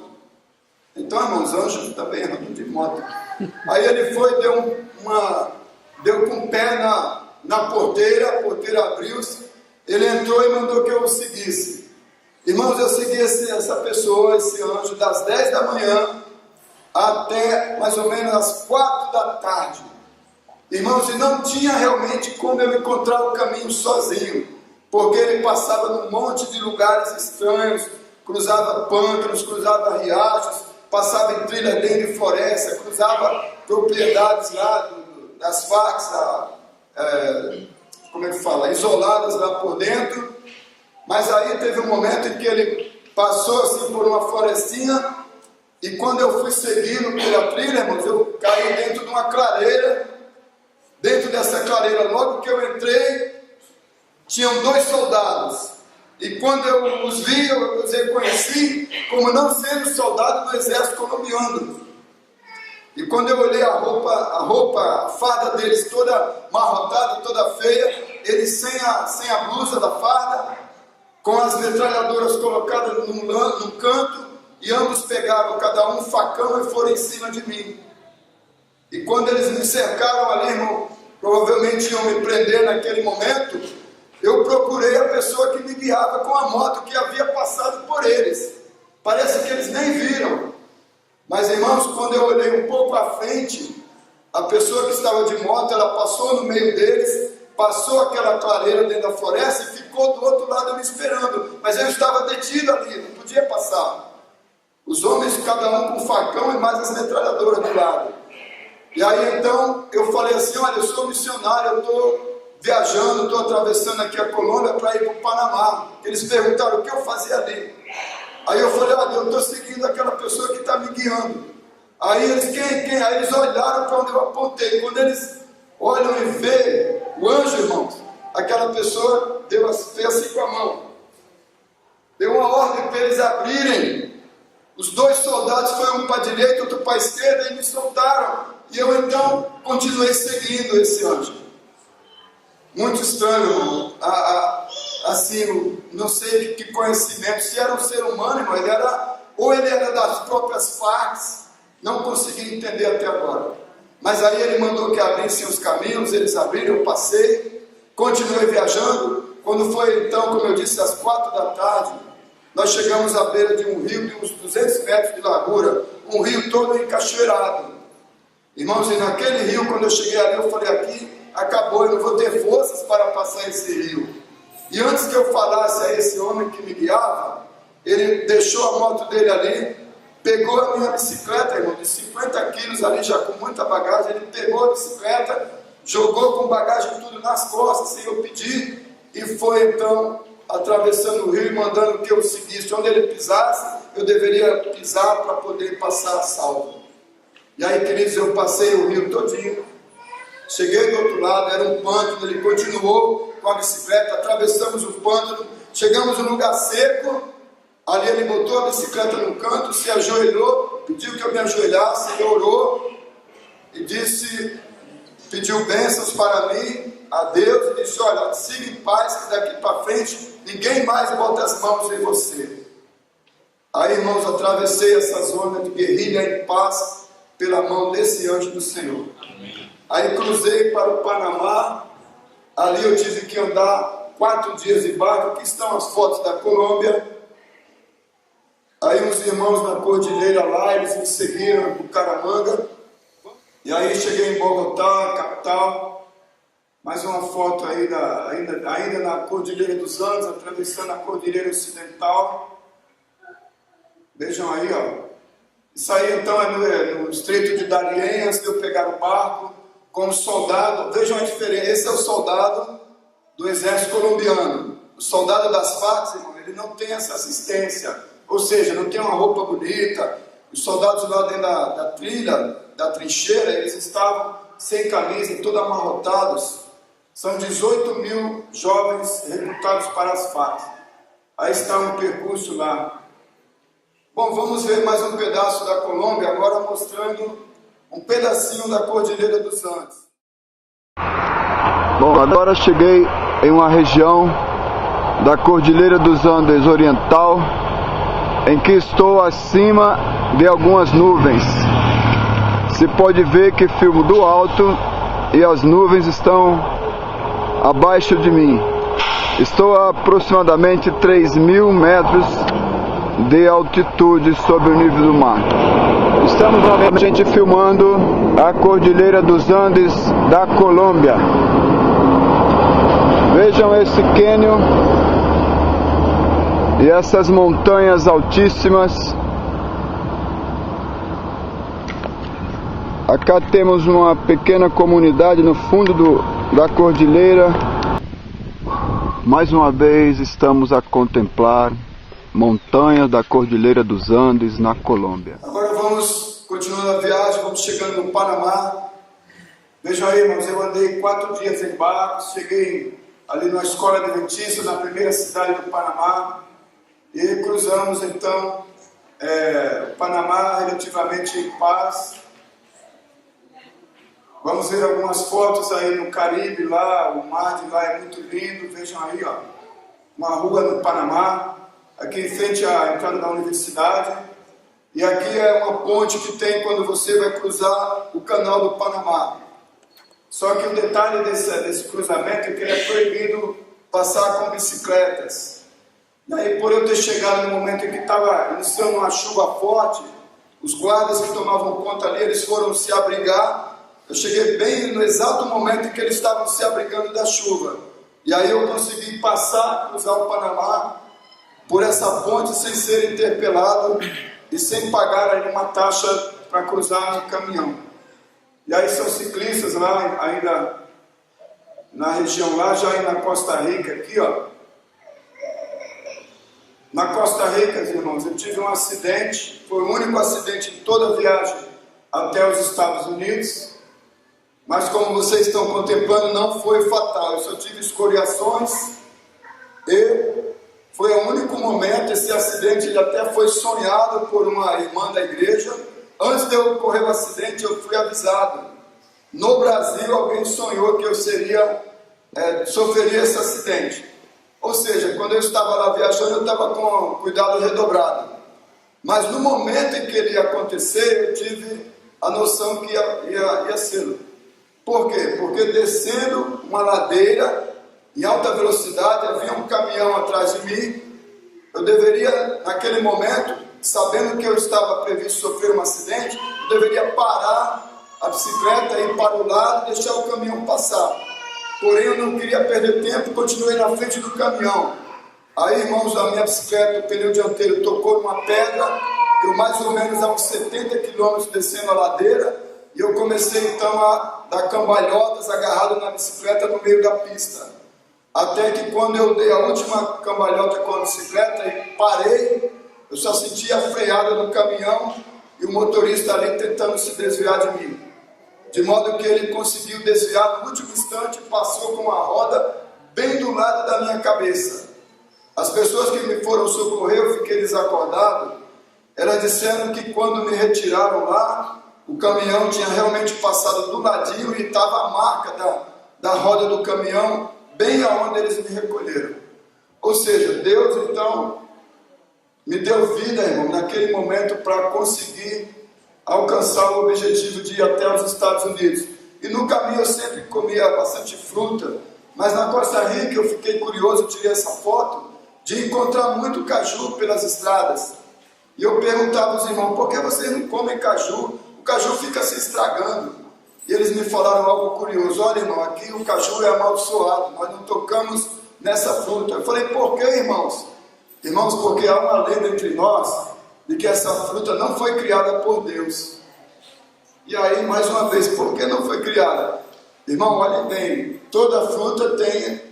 Então, irmãos, anjos também andam de moto. Aí ele foi, deu com o pé na porteira, a porteira abriu-se, ele entrou e mandou que eu o seguisse. Irmãos, eu segui essa pessoa, esse anjo, das 10 da manhã até mais ou menos as 4 da tarde. Irmãos, e não tinha realmente como eu encontrar o caminho sozinho, porque ele passava num monte de lugares estranhos, cruzava pântanos, cruzava riachos, passava em trilha dentro de floresta, cruzava propriedades lá das facas, como é que fala, isoladas lá por dentro. Mas aí teve um momento em que ele passou assim por uma florestinha, e quando eu fui seguindo pela trilha, irmãos, eu caí dentro de uma clareira. Dentro dessa clareira, logo que eu entrei, tinham 2 soldados. E quando eu os vi, eu os reconheci como não sendo soldados do exército colombiano. E quando eu olhei a farda deles toda marrotada, toda feia, eles sem a blusa da farda, com as metralhadoras colocadas num canto, e ambos pegaram cada um facão e foram em cima de mim. E quando eles me cercaram ali, irmão, provavelmente iam me prender naquele momento, eu procurei a pessoa que me guiava com a moto, que havia passado por eles. Parece que eles nem viram. Mas, irmãos, quando eu olhei um pouco à frente, a pessoa que estava de moto, ela passou no meio deles, passou aquela clareira dentro da floresta e ficou do outro lado me esperando. Mas eu estava detido ali, não podia passar. Os homens, cada um com facão e mais as metralhadoras do lado. E aí então eu falei assim, olha, eu sou missionário, eu estou viajando, estou atravessando aqui a Colômbia para ir para o Panamá. Eles perguntaram o que eu fazia ali. Aí eu falei, olha, eu estou seguindo aquela pessoa que está me guiando. Aí eles, quem? Aí eles olharam para onde eu apontei. Quando eles olham e veem o anjo, irmãos, aquela pessoa fez assim com a mão. Deu uma ordem para eles abrirem. Os 2 soldados foram um para a direita, outro para a esquerda, e me soltaram. E eu então continuei seguindo esse anjo. Muito estranho, irmão. Assim, não sei que conhecimento, se era um ser humano, irmão, ele era das próprias Farc, não consegui entender até agora. Mas aí ele mandou que abrissem os caminhos, eles abriram, eu passei, continuei viajando. Quando foi então, como eu disse, às 4 da tarde, nós chegamos à beira de um rio de uns 200 metros de largura, um rio todo encachoeirado. Irmãos, e naquele rio, quando eu cheguei ali, eu falei, aqui acabou, eu não vou ter forças para passar esse rio. E antes que eu falasse a esse homem que me guiava, ele deixou a moto dele ali, pegou a minha bicicleta, irmão, de 50 quilos ali, já com muita bagagem, ele pegou a bicicleta, jogou com bagagem tudo nas costas, sem eu pedir, e foi então atravessando o rio e mandando que eu seguisse. Onde ele pisasse, eu deveria pisar para poder passar a salvo. E aí, queridos, eu passei o rio todinho, cheguei do outro lado, era um pântano, ele continuou com a bicicleta, atravessamos o pântano, chegamos num lugar seco, ali ele botou a bicicleta no canto, se ajoelhou, pediu que eu me ajoelhasse, ele orou e pediu bênçãos para mim, a Deus, e disse, olha, siga em paz, que daqui para frente ninguém mais bota as mãos em você. Aí, irmãos, atravessei essa zona de guerrilha em paz, pela mão desse anjo do Senhor. Aí cruzei para o Panamá, ali eu tive que andar 4 dias de barco. Aqui estão as fotos da Colômbia. Aí uns irmãos na cordilheira lá, eles me seguiram para Bucaramanga, e aí cheguei em Bogotá, capital. Mais uma foto aí ainda na Cordilheira dos Andes, atravessando a Cordilheira Ocidental. Vejam aí, ó. Isso aí então é no Estreito de Darién, antes de eu pegar o barco, como soldado. Vejam a diferença, esse é o soldado do exército colombiano. O soldado das Farc, irmão, ele não tem essa assistência, ou seja, não tem uma roupa bonita. Os soldados lá dentro da trilha, da trincheira, eles estavam sem camisa, todos amarrotados. São 18 mil jovens recrutados para as Farc. Aí está um percurso lá. Bom, vamos ver mais um pedaço da Colômbia, agora mostrando um pedacinho da Cordilheira dos Andes. Bom, agora cheguei em uma região da Cordilheira dos Andes Oriental, em que estou acima de algumas nuvens. Se pode ver que filmo do alto e as nuvens estão abaixo de mim. Estou a aproximadamente 3.000 metros de altitude sobre o nível do mar. Estamos novamente filmando a Cordilheira dos Andes da Colômbia. Vejam esse cânion e essas montanhas altíssimas. Acá temos uma pequena comunidade no fundo da cordilheira. Mais uma vez estamos a contemplar montanhas da Cordilheira dos Andes na Colômbia. Agora vamos continuando a viagem, vamos chegando no Panamá. Vejam aí, irmãos, eu andei 4 dias em barco, cheguei ali na Escola Adventista, na primeira cidade do Panamá, e cruzamos então o Panamá relativamente em paz. Vamos ver algumas fotos aí no Caribe lá, o mar de lá é muito lindo. Vejam aí, ó, uma rua no Panamá, aqui em frente à entrada da universidade. E aqui é uma ponte que tem quando você vai cruzar o canal do Panamá. Só que o detalhe desse cruzamento é que ele é proibido passar com bicicletas. E aí, por eu ter chegado no momento em que estava iniciando uma chuva forte, os guardas que tomavam conta ali, eles foram se abrigar. Eu cheguei bem no exato momento em que eles estavam se abrigando da chuva. E aí eu consegui passar, cruzar o Panamá por essa ponte sem ser interpelado e sem pagar aí uma taxa para cruzar no caminhão. E aí são ciclistas lá, ainda na região lá, já na Costa Rica, aqui ó. Na Costa Rica, irmãos, eu tive um acidente, foi o único acidente em toda a viagem até os Estados Unidos. Mas como vocês estão contemplando, não foi fatal. Eu só tive escoriações e foi o único momento. Esse acidente ele até foi sonhado por uma irmã da igreja. Antes de eu ocorrer o acidente, eu fui avisado. No Brasil, alguém sonhou que eu sofreria esse acidente. Ou seja, quando eu estava lá viajando, eu estava com cuidado redobrado. Mas no momento em que ele ia acontecer, eu tive a noção que ia ser. Por quê? Porque descendo uma ladeira em alta velocidade, havia um caminhão atrás de mim. Eu deveria, naquele momento, sabendo que eu estava previsto sofrer um acidente, eu deveria parar a bicicleta, ir para o lado e deixar o caminhão passar. Porém, eu não queria perder tempo e continuei na frente do caminhão. Aí, irmãos, a minha bicicleta, o pneu dianteiro tocou numa pedra, eu mais ou menos a uns 70 km descendo a ladeira, e eu comecei então a dar cambalhotas agarrado na bicicleta no meio da pista. Até que quando eu dei a última cambalhota com a bicicleta e parei, eu só senti a freada do caminhão e o motorista ali tentando se desviar de mim. De modo que ele conseguiu desviar no último instante e passou com a roda bem do lado da minha cabeça. As pessoas que me foram socorrer, eu fiquei desacordado, elas disseram que quando me retiraram lá, o caminhão tinha realmente passado do ladinho e estava a marca da roda do caminhão bem aonde eles me recolheram. Ou seja, Deus então me deu vida, irmão, naquele momento para conseguir alcançar o objetivo de ir até os Estados Unidos. E no caminho eu sempre comia bastante fruta, mas na Costa Rica eu fiquei curioso, tirei essa foto, de encontrar muito caju pelas estradas. E eu perguntava aos irmãos, por que vocês não comem caju? O caju fica se estragando. E eles me falaram algo curioso. Olha, irmão, aqui o caju é amaldiçoado, nós não tocamos nessa fruta. Eu falei, por que, irmãos? Irmãos, porque há uma lenda entre nós de que essa fruta não foi criada por Deus. E aí, mais uma vez, por que não foi criada? Irmão, olhe bem, toda fruta tem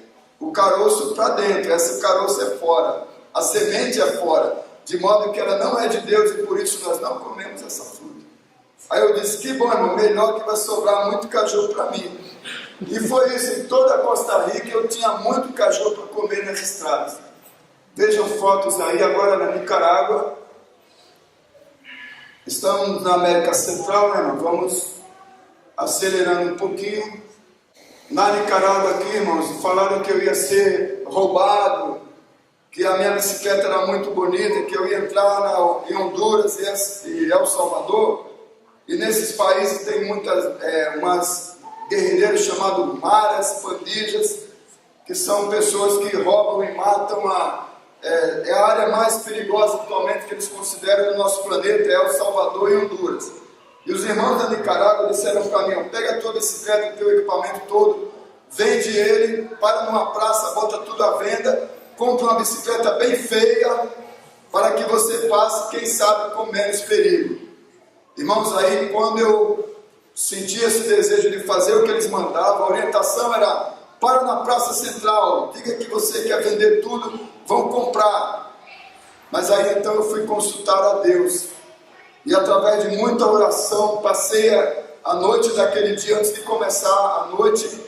o caroço para dentro, esse caroço é fora, a semente é fora, de modo que ela não é de Deus e por isso nós não comemos essa fruta. Aí eu disse, que bom, irmão, melhor que vai sobrar muito caju para mim. E foi isso, em toda a Costa Rica eu tinha muito caju para comer nas estradas. Vejam fotos aí, agora na Nicarágua. Estamos na América Central, né, irmão? Vamos acelerando um pouquinho. Na Nicarágua aqui, irmãos, falaram que eu ia ser roubado, que a minha bicicleta era muito bonita, que eu ia entrar em Honduras e El Salvador. E nesses países tem muitas, umas guerrilheiros chamados maras, pandilhas, que são pessoas que roubam e matam é a área mais perigosa atualmente que eles consideram no nosso planeta, é El Salvador e Honduras. E os irmãos da Nicarágua disseram para mim, pega a tua bicicleta, o teu equipamento todo, vende ele, para numa praça, bota tudo à venda, compra uma bicicleta bem feia, para que você passe, quem sabe, com menos perigo. Irmãos, aí quando eu senti esse desejo de fazer o que eles mandavam, a orientação era, para na praça central, diga que você quer vender tudo, vão comprar. Mas aí então eu fui consultar a Deus, e através de muita oração, passei a noite daquele dia, antes de começar a noite,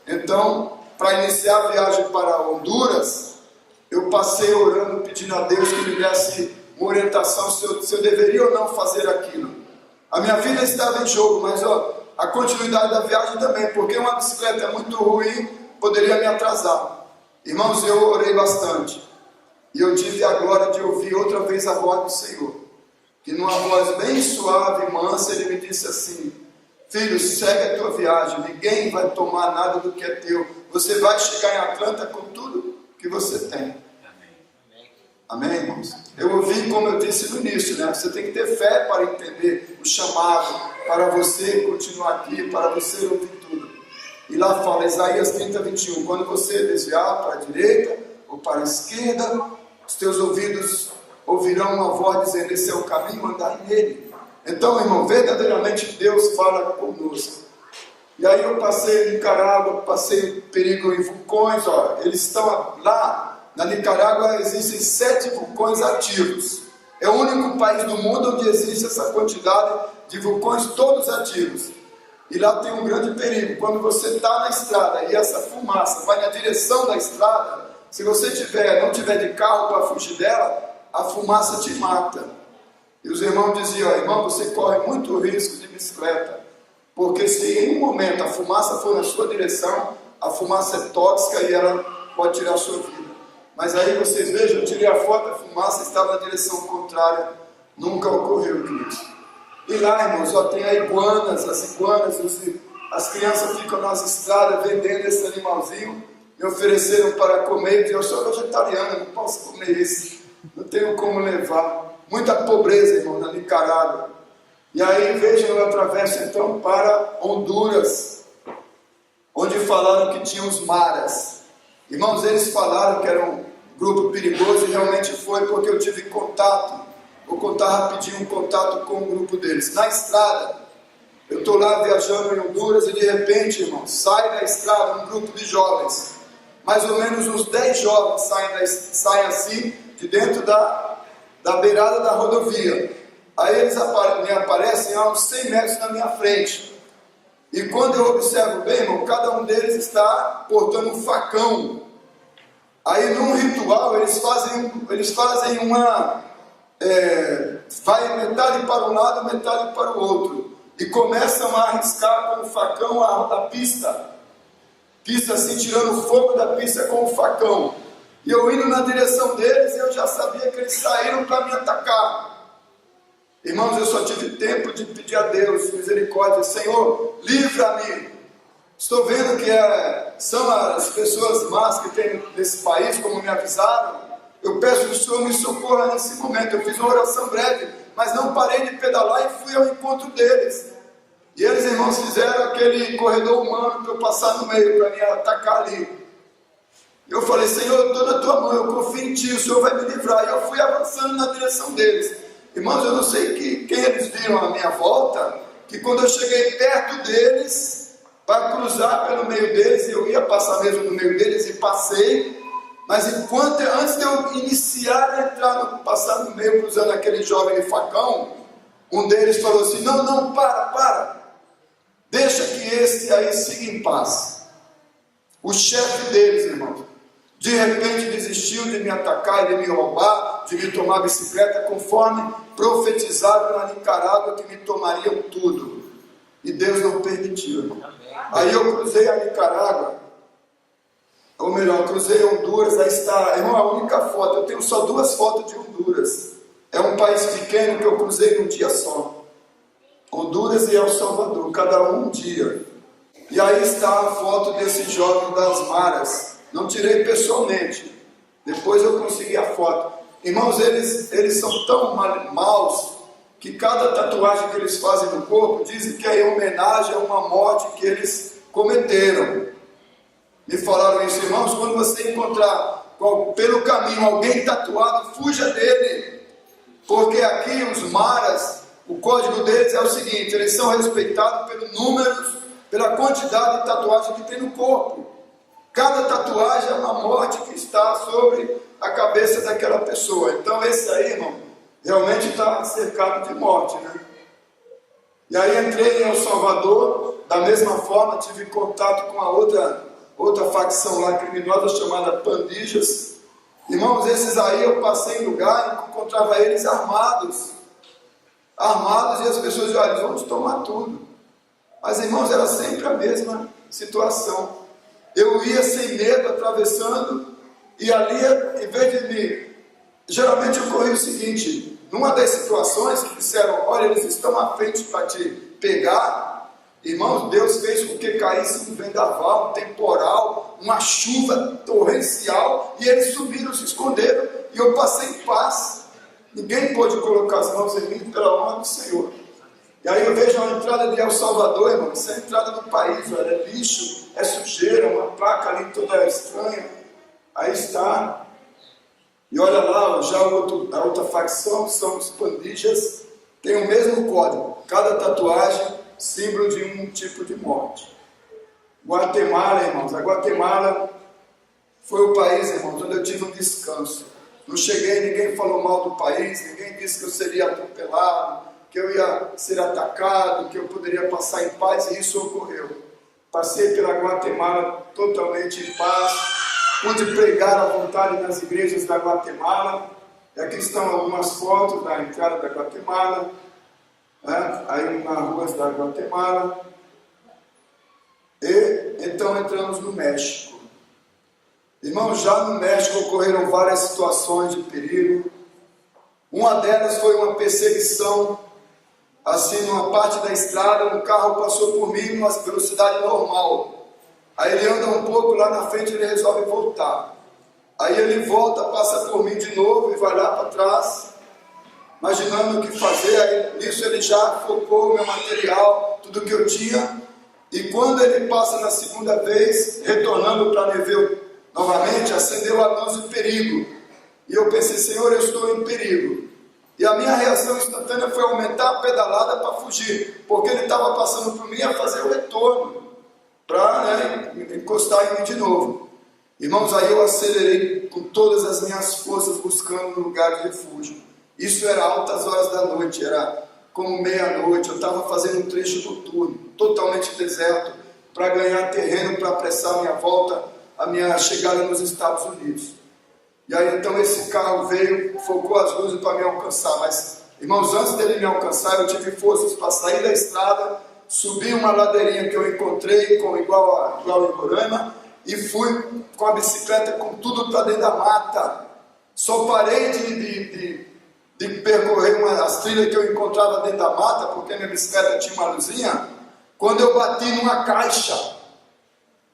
então, para iniciar a viagem para Honduras, eu passei orando, pedindo a Deus que me desse uma orientação, se eu deveria ou não fazer aquilo. A minha vida estava em jogo, mas a continuidade da viagem também, porque uma bicicleta muito ruim poderia me atrasar. Irmãos, eu orei bastante, e eu tive a glória de ouvir outra vez a voz do Senhor, que numa voz bem suave e mansa, ele me disse assim, filho, segue a tua viagem, ninguém vai tomar nada do que é teu, você vai chegar em Atlanta com tudo que você tem. Amém, irmãos? Eu ouvi, como eu disse no início, né? Você tem que ter fé para entender o chamado, para você continuar aqui, para você ouvir tudo. E lá fala, Isaías 30, 21, quando você desviar para a direita ou para a esquerda, os teus ouvidos ouvirão uma voz dizendo, esse é o caminho, andai nele. Então, irmão, verdadeiramente Deus fala conosco. E aí eu passei em Nicarágua, passei perigo em vulcões, eles estão lá. Na Nicarágua existem 7 vulcões ativos. É o único país do mundo onde existe essa quantidade de vulcões todos ativos. E lá tem um grande perigo. Quando você está na estrada e essa fumaça vai na direção da estrada, se você não tiver de carro para fugir dela, a fumaça te mata. E os irmãos diziam, irmão, você corre muito risco de bicicleta, porque se em um momento a fumaça for na sua direção, a fumaça é tóxica e ela pode tirar a sua vida. Mas aí vocês vejam, eu tirei a foto, a fumaça estava na direção contrária, nunca ocorreu isso. E lá, irmãos, tem as iguanas, as crianças ficam nas estradas vendendo esse animalzinho, me ofereceram para comer, eu sou vegetariano, não posso comer isso, não tenho como levar. Muita pobreza, irmão, na Nicarágua. E aí, vejam, eu atravesso então para Honduras, onde falaram que tinha os maras. Irmãos, eles falaram que era um grupo perigoso e realmente foi, porque eu tive contato. Vou contar rapidinho um contato com o grupo deles. Na estrada, eu estou lá viajando em Honduras e de repente, irmão, sai da estrada um grupo de jovens. Mais ou menos uns 10 jovens saem assim, de dentro da beirada da rodovia. Aí eles me aparecem a uns 100 metros na minha frente. E quando eu observo bem, irmão, cada um deles está portando um facão. Aí num ritual eles fazem uma... vai metade para um lado, metade para o outro. E começam a arriscar com o facão a pista. Pista assim, tirando o fogo da pista com o facão. E eu indo na direção deles, eu já sabia que eles saíram para me atacar. Irmãos, eu só tive tempo de pedir a Deus misericórdia. Senhor, livra-me. Estou vendo que são as pessoas más que tem nesse país, como me avisaram. Eu peço que o Senhor me socorra nesse momento. Eu fiz uma oração breve, mas não parei de pedalar e fui ao encontro deles. E eles, irmãos, fizeram aquele corredor humano para eu passar no meio, para me atacar ali. Eu falei, Senhor, eu estou na tua mão, eu confio em ti, o Senhor vai me livrar. E eu fui avançando na direção deles. Irmãos, eu não sei quem eles viram à minha volta, que quando eu cheguei perto deles, para cruzar pelo meio deles. Eu ia passar mesmo no meio deles e passei, mas antes de eu iniciar a entrar, passar no meio, cruzando aquele jovem de facão, um deles falou assim: não, para, deixa que esse aí siga em paz. O chefe deles, irmãos, de repente desistiu de me atacar, de me roubar, de me tomar bicicleta, conforme profetizaram na Nicarágua que me tomariam tudo. E Deus não permitiu, irmão. Aí eu cruzei a Nicarágua, ou melhor, cruzei Honduras. Aí está, irmão, a única foto, eu tenho só 2 fotos de Honduras. É um país pequeno que eu cruzei num dia só. Honduras e El Salvador, cada um dia. E aí está a foto desse jovem das maras. Não tirei pessoalmente, depois eu consegui a foto. Irmãos, eles são tão maus que cada tatuagem que eles fazem no corpo dizem que é em homenagem a uma morte que eles cometeram. Me falaram isso: irmãos, quando você encontrar pelo caminho alguém tatuado, fuja dele, porque aqui os maras, o código deles é o seguinte: eles são respeitados pelos números, pela quantidade de tatuagem que tem no corpo. Cada tatuagem é uma morte que está sobre a cabeça daquela pessoa. Então esse aí, irmão, realmente está cercado de morte, né? E aí entrei em El Salvador, da mesma forma tive contato com a outra facção lá criminosa chamada Pandilhas. Irmãos, esses aí eu passei em lugar e encontrava eles armados e as pessoas diziam: olha, vamos tomar tudo. Mas, irmãos, era sempre a mesma situação. Eu ia sem medo, atravessando, e ali, em vez de me... Geralmente ocorria o seguinte: numa das situações que disseram: olha, eles estão à frente para te pegar, irmãos, Deus fez com que caísse um vendaval, um temporal, uma chuva torrencial, e eles subiram, se esconderam, e eu passei em paz. Ninguém pôde colocar as mãos em mim pela honra do Senhor. E aí eu vejo a entrada de El Salvador, irmão, isso é a entrada do país, olha, é lixo, é sujeira, uma placa ali toda estranha. Aí está. E olha lá, já a outra facção, que são os Pandilhas, tem o mesmo código. Cada tatuagem, símbolo de um tipo de morte. Guatemala, irmãos, a Guatemala foi o país, irmãos, onde eu tive um descanso. Não cheguei, ninguém falou mal do país, ninguém disse que eu seria atropelado, que eu ia ser atacado, que eu poderia passar em paz, e isso ocorreu. Passei pela Guatemala totalmente em paz, pude pregar à vontade nas igrejas da Guatemala. E aqui estão algumas fotos da entrada da Guatemala, né? Aí nas ruas da Guatemala. E então entramos no México. Irmãos, já no México ocorreram várias situações de perigo. Uma delas foi uma perseguição. Assim, numa parte da estrada, um carro passou por mim numa velocidade normal. Aí ele anda um pouco, lá na frente ele resolve voltar. Aí ele volta, passa por mim de novo e vai lá para trás, imaginando o que fazer. Aí nisso ele já focou o meu material, tudo que eu tinha. E quando ele passa na segunda vez, retornando para me ver novamente, acendeu a luz de perigo. E eu pensei: Senhor, eu estou em perigo. E a minha reação instantânea foi aumentar a pedalada para fugir, porque ele estava passando por mim a fazer o retorno, para encostar em mim de novo. Irmãos, aí eu acelerei com todas as minhas forças, buscando um lugar de refúgio. Isso era altas horas da noite, era como meia-noite. Eu estava fazendo um trecho noturno, totalmente deserto, para ganhar terreno, para apressar a minha volta, a minha chegada nos Estados Unidos. E aí então esse carro veio, focou as luzes para me alcançar. Mas, irmãos, antes dele me alcançar, eu tive forças para sair da estrada, subir uma ladeirinha que eu encontrei, igual em Roraima, e fui com a bicicleta com tudo para dentro da mata. Só parei de percorrer as trilhas que eu encontrava dentro da mata, porque minha bicicleta tinha uma luzinha, quando eu bati numa caixa.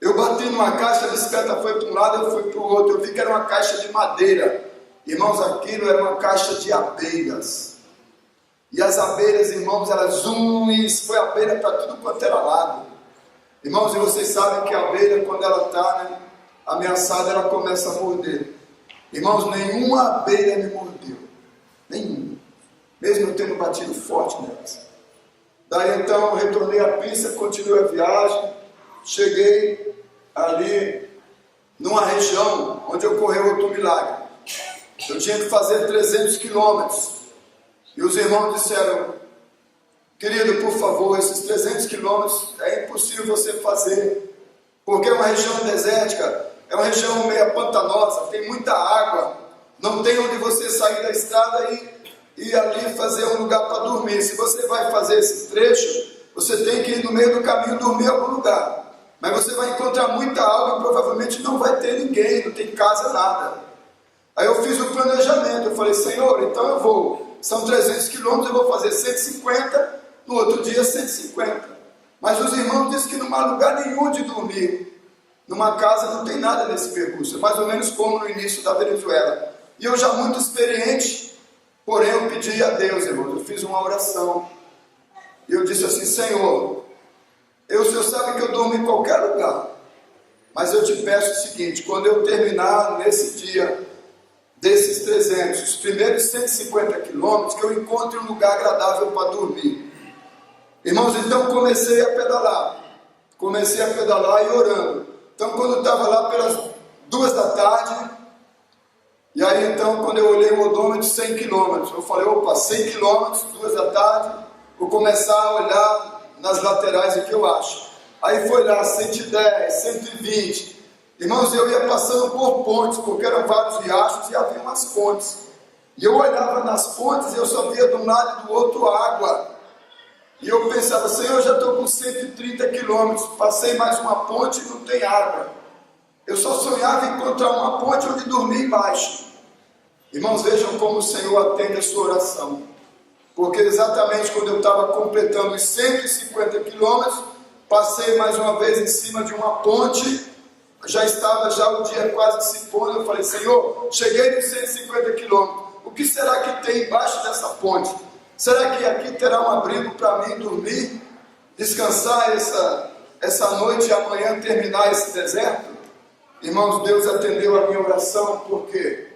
Eu bati numa caixa, a bicicleta foi para um lado, eu fui para o outro. Eu vi que era uma caixa de madeira. Irmãos, aquilo era uma caixa de abelhas. E as abelhas, irmãos, elas foi abelha para tudo quanto era lado. Irmãos, e vocês sabem que a abelha, quando ela está ameaçada, ela começa a morder. Irmãos, nenhuma abelha me mordeu. Nenhuma. Mesmo eu tendo batido forte nelas. Daí então eu retornei à pista, continuei a viagem. cheguei ali numa região onde ocorreu outro milagre. Eu tinha que fazer 300 quilômetros. E os irmãos disseram: querido, por favor, esses 300 quilômetros é impossível você fazer, porque é uma região desértica, é uma região meio pantanosa, tem muita água, não tem onde você sair da estrada e ali fazer um lugar para dormir. Se você vai fazer esse trecho, você tem que ir no meio do caminho dormir em algum lugar. Mas você vai encontrar muita água e provavelmente não vai ter ninguém, não tem casa, nada. Aí eu fiz o planejamento, eu falei: Senhor, então eu vou, são 300 quilômetros, eu vou fazer 150, no outro dia 150. Mas os irmãos disseram que não há lugar nenhum de dormir. Numa casa não tem nada nesse percurso, é mais ou menos como no início da Venezuela. E eu já muito experiente, porém eu pedi a Deus, irmãos, eu fiz uma oração. E eu disse assim: Senhor, o Senhor sabe que eu durmo em qualquer lugar, mas eu te peço o seguinte: quando eu terminar nesse dia, desses 300, os primeiros 150 quilômetros, que eu encontre um lugar agradável para dormir. Irmãos, então comecei a pedalar e orando. Então quando eu estava lá pelas 2 da tarde, e aí então quando eu olhei o odômetro, 100 quilômetros, eu falei: opa, 100 quilômetros, 2 da tarde, vou começar a olhar nas laterais o que eu acho. Aí foi lá 110, 120. Irmãos, eu ia passando por pontes, porque eram vários riachos e havia umas pontes. E eu olhava nas pontes e eu só via de um lado e do outro água. E eu pensava: Senhor, eu já estou com 130 quilômetros, passei mais uma ponte e não tem água. Eu só sonhava em encontrar uma ponte onde dormir embaixo. Irmãos, vejam como o Senhor atende a sua oração. Porque exatamente quando eu estava completando os 150 quilômetros, passei mais uma vez em cima de uma ponte, já estava o dia quase se pondo. Eu falei: Senhor, cheguei nos 150 quilômetros, o que será que tem embaixo dessa ponte? Será que aqui terá um abrigo para mim dormir, descansar essa noite e amanhã terminar esse deserto? Irmãos, Deus atendeu a minha oração, porque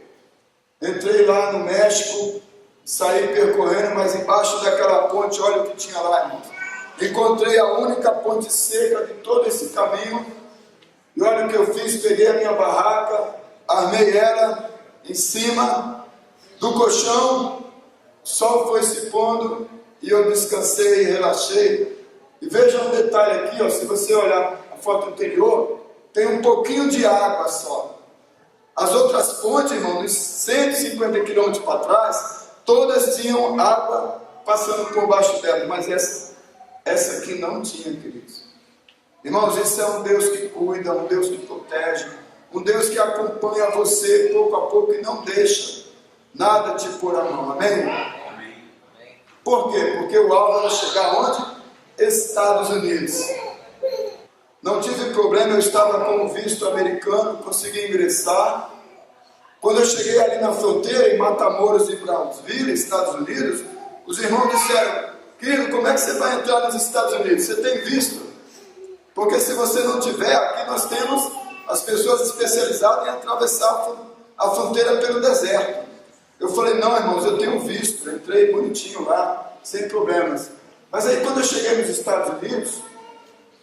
entrei lá no México, saí percorrendo, mas embaixo daquela ponte, olha o que tinha lá, irmãos. Encontrei a única ponte seca de todo esse caminho, e olha o que eu fiz: peguei a minha barraca, armei ela em cima do colchão, o sol foi se pondo, e eu descansei e relaxei. E veja um detalhe aqui, ó, se você olhar a foto anterior, tem um pouquinho de água só. As outras pontes, irmão, uns 150 quilômetros para trás, todas tinham água passando por baixo dela, mas essa aqui não tinha, queridos. Irmãos, esse é um Deus que cuida, um Deus que protege, um Deus que acompanha você pouco a pouco e não deixa nada te pôr a mão, amém? Por quê? Porque o alvo era chegar onde? Estados Unidos. Não tive problema, eu estava com o visto americano, consegui ingressar. Quando eu cheguei ali na fronteira, em Matamoros e Brownsville, Estados Unidos, os irmãos disseram: querido, como é que você vai entrar nos Estados Unidos? Você tem visto? Porque se você não tiver, aqui nós temos as pessoas especializadas em atravessar a fronteira pelo deserto. Eu falei: não, irmãos, eu tenho visto. Eu entrei bonitinho lá, sem problemas. Mas aí quando eu cheguei nos Estados Unidos,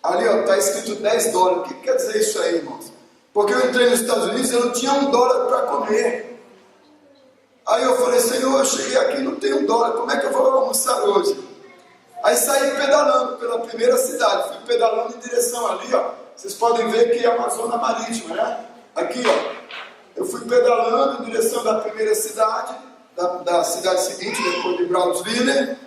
ali está escrito $10. O que quer dizer isso aí, irmãos? Porque eu entrei nos Estados Unidos e eu não tinha $1 para comer. Aí eu falei: Senhor, eu cheguei aqui e não tenho $1, como é que eu vou almoçar hoje? Aí saí pedalando pela primeira cidade, fui pedalando em direção ali, ó. Vocês podem ver que é uma zona marítima, né? Aqui, ó. Eu fui pedalando em direção da primeira cidade, da cidade seguinte, depois de Brownsville.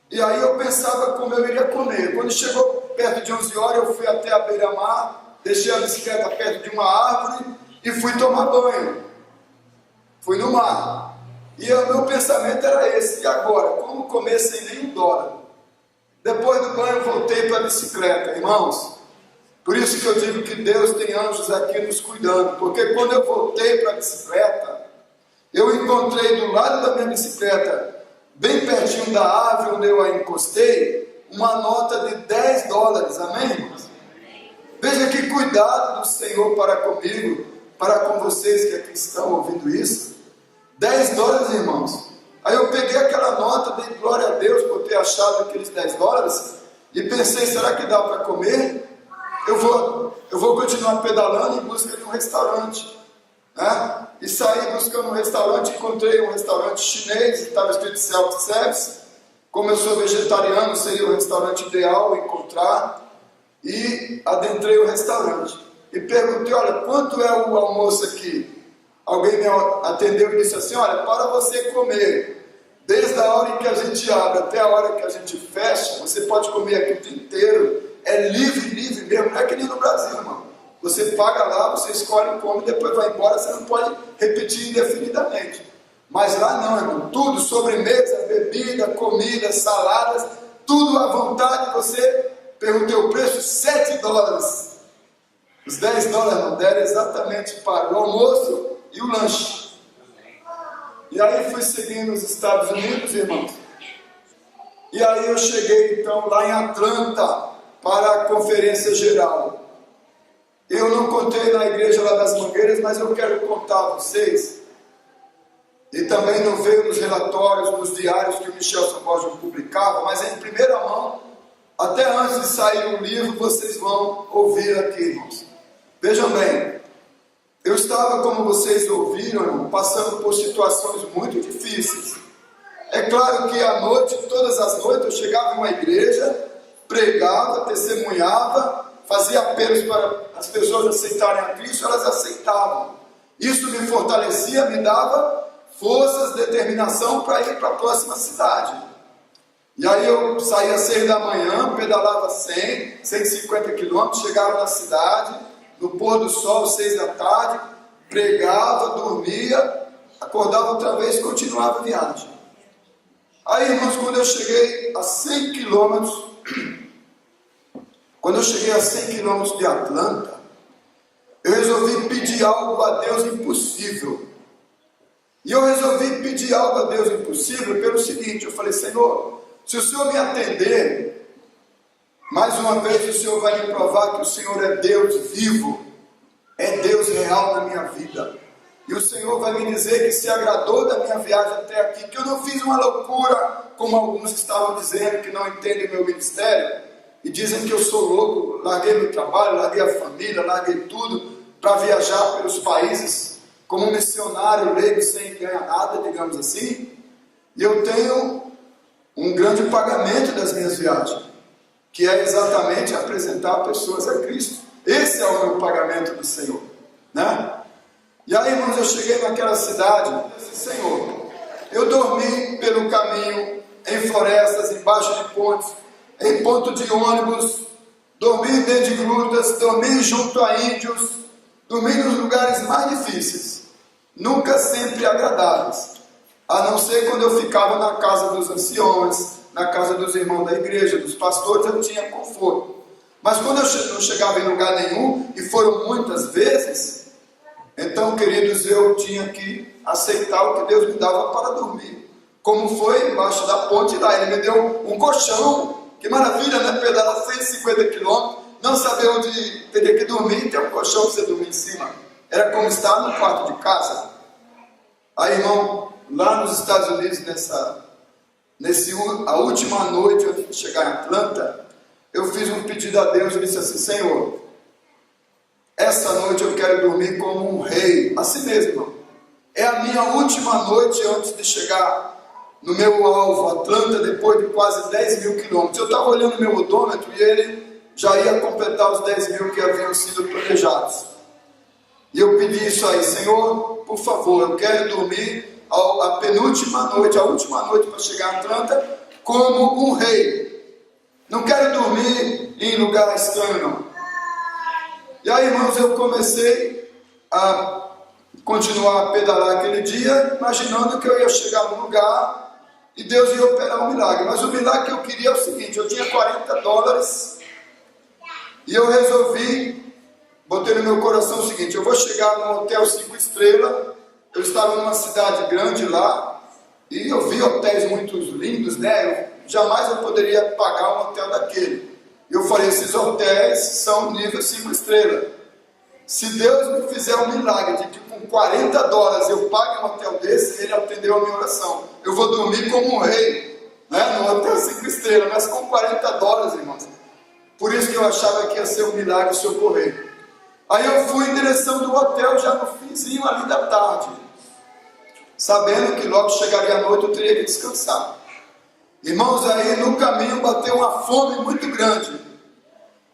E aí eu pensava como eu iria comer. Quando chegou perto de 11 horas, eu fui até a beira-mar, deixei a bicicleta perto de uma árvore e fui tomar banho. Fui no mar. E o meu pensamento era esse: e agora? Como comer sem nem $1? Depois do banho, voltei para a bicicleta, irmãos. Por isso que eu digo que Deus tem anjos aqui nos cuidando. Porque quando eu voltei para a bicicleta, eu encontrei do lado da minha bicicleta, bem pertinho da árvore onde eu a encostei, uma nota de $10, amém, irmãos? Veja que cuidado do Senhor para comigo, para com vocês que aqui estão ouvindo isso. $10, irmãos. Aí eu peguei aquela nota, dei glória a Deus por ter achado aqueles $10 e pensei: será que dá para comer? eu vou continuar pedalando em busca de um restaurante, né? E saí buscando um restaurante, encontrei um restaurante chinês, estava escrito self-service. Como eu sou vegetariano, seria o restaurante ideal encontrar, e adentrei o restaurante. E perguntei, olha, quanto é o almoço aqui? Alguém me atendeu e disse assim, olha, para você comer, desde a hora em que a gente abre até a hora que a gente fecha, você pode comer aqui o dia inteiro, é livre mesmo, não é que nem no Brasil, irmão. Você paga lá, você escolhe, come, depois vai embora, você não pode repetir indefinidamente. Mas lá não, irmão, tudo, sobremesa, bebida, comida, saladas, tudo à vontade. Você perguntei o preço, $7. Os $10 não deram exatamente para o almoço e o lanche. E aí fui seguindo os Estados Unidos, irmãos. E aí eu cheguei então lá em Atlanta para a conferência geral. Eu não contei na igreja lá das Mangueiras, mas eu quero contar a vocês. E também não veio nos relatórios, nos diários que o Michel Borges publicava, mas é em primeira mão. Até antes de sair o livro, vocês vão ouvir aqui, irmãos. Vejam bem, eu estava, como vocês ouviram, irmão, passando por situações muito difíceis. É claro que à noite, todas as noites, eu chegava em uma igreja, pregava, testemunhava, fazia apelos para as pessoas aceitarem a Cristo, elas aceitavam. Isso me fortalecia, me dava forças, determinação para ir para a próxima cidade. E aí eu saía às 6 da manhã, pedalava 150 quilômetros, chegava na cidade, no pôr do sol, 6 da tarde, pregava, dormia, acordava outra vez e continuava a viagem. Aí, irmãos, quando eu cheguei a 100 quilômetros, de Atlanta, eu resolvi pedir algo a Deus impossível. E eu resolvi pedir algo a Deus impossível pelo seguinte, eu falei, Senhor, se o Senhor me atender, mais uma vez o Senhor vai me provar que o Senhor é Deus vivo, é Deus real na minha vida. E o Senhor vai me dizer que se agradou da minha viagem até aqui, que eu não fiz uma loucura, como alguns que estavam dizendo, que não entendem meu ministério, e dizem que eu sou louco, larguei meu trabalho, larguei a família, larguei tudo, para viajar pelos países, como um missionário leigo sem ganhar nada, digamos assim. E eu tenho um grande pagamento das minhas viagens, que é exatamente apresentar pessoas a Cristo. Esse é o meu pagamento do Senhor, né? E aí, irmãos, eu cheguei naquela cidade e disse, Senhor, eu dormi pelo caminho, em florestas, embaixo de pontes, em ponto de ônibus, dormi dentro de grutas, dormi junto a índios, dormi nos lugares mais difíceis, nunca sempre agradáveis, a não ser quando eu ficava na casa dos anciões, na casa dos irmãos da igreja, dos pastores, eu tinha conforto. Mas quando eu não chegava em lugar nenhum, e foram muitas vezes, então, queridos, eu tinha que aceitar o que Deus me dava para dormir. Como foi embaixo da ponte lá, Ele me deu um colchão. Que maravilha, né? Pedalar 150 quilômetros, não saber onde teria que dormir, ter um colchão para você dormir em cima. Era como estar no quarto de casa. Aí, irmão, lá nos Estados Unidos, a última noite antes de chegar em Atlanta, eu fiz um pedido a Deus e disse assim, Senhor, essa noite eu quero dormir como um rei, assim mesmo, irmão. É a minha última noite antes de chegar no meu alvo, Atlanta, depois de quase 10 mil quilômetros. Eu estava olhando o meu odômetro e ele já ia completar os 10 mil que haviam sido planejados. E eu pedi isso aí, Senhor, por favor, eu quero dormir a penúltima noite, a última noite para chegar a Atlanta, como um rei. Não quero dormir em lugar estranho, não. E aí, irmãos, eu comecei a continuar a pedalar aquele dia, imaginando que eu ia chegar no lugar e Deus ia operar um milagre. Mas o milagre que eu queria é o seguinte, eu tinha $40 e eu resolvi, botei no meu coração o seguinte, eu vou chegar num hotel 5 estrelas, eu estava numa cidade grande lá, e eu vi hotéis muito lindos, né? Jamais eu poderia pagar um hotel daquele. Eu falei, esses hotéis são nível 5 estrelas. Se Deus me fizer um milagre de que com $40 eu pague um hotel desse, Ele atendeu a minha oração. Eu vou dormir como um rei, né? No hotel 5 estrelas, mas com $40, irmãos. Por isso que eu achava que ia ser um milagre se ocorrer. Aí eu fui em direção do hotel já no finzinho ali da tarde, sabendo que logo chegaria a noite eu teria que descansar. Irmãos, aí no caminho bateu uma fome muito grande.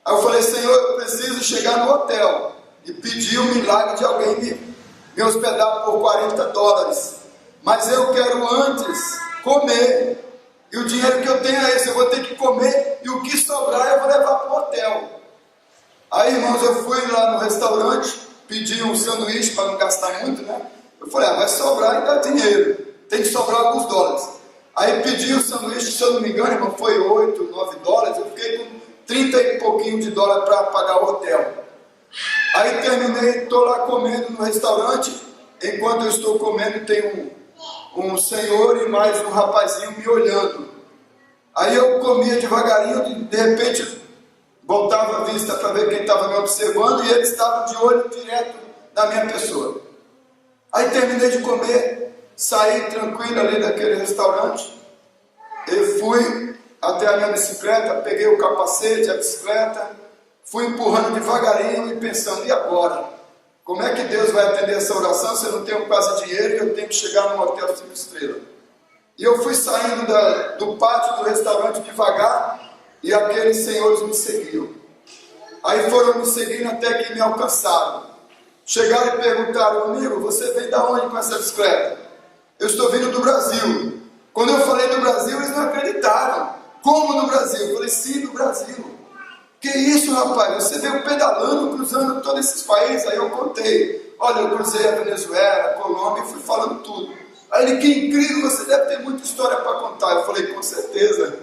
Aí eu falei, Senhor, eu preciso chegar no hotel e pedir o milagre de alguém me hospedar por $40. Mas eu quero antes comer. E o dinheiro que eu tenho é esse, eu vou ter que comer e o que sobrar eu vou levar para o hotel. Aí, irmãos, eu fui lá no restaurante, pedi um sanduíche para não gastar muito, né? Eu falei, vai sobrar e dá dinheiro, tem que sobrar alguns dólares. Aí pedi o sanduíche, se eu não me engano, irmão, foi $8, $9, eu fiquei com 30 e pouquinho de dólar para pagar o hotel. Aí terminei, estou lá comendo no restaurante, enquanto eu estou comendo tem um senhor e mais um rapazinho me olhando. Aí eu comia devagarinho, de repente voltava a vista para ver quem estava me observando e eles estavam de olho direto na minha pessoa. Aí terminei de comer, saí tranquilo ali daquele restaurante e fui até a minha bicicleta, peguei o capacete, a bicicleta, fui empurrando devagarinho e pensando, e agora? Como é que Deus vai atender essa oração se eu não tenho quase dinheiro e eu tenho que chegar num hotel 5 estrelas? E eu fui saindo do pátio do restaurante devagar e aqueles senhores me seguiam. Aí foram me seguindo até que me alcançaram. Chegaram e perguntaram, amigo, você vem da onde com essa bicicleta? Eu estou vindo do Brasil. Quando eu falei do Brasil, eles não acreditaram. Como no Brasil? Eu falei, sim, do Brasil. Que isso, rapaz? Você veio pedalando, cruzando todos esses países? Aí eu contei. Olha, eu cruzei a Venezuela, a Colômbia e fui falando tudo. Aí ele, que incrível, você deve ter muita história para contar. Eu falei, com certeza.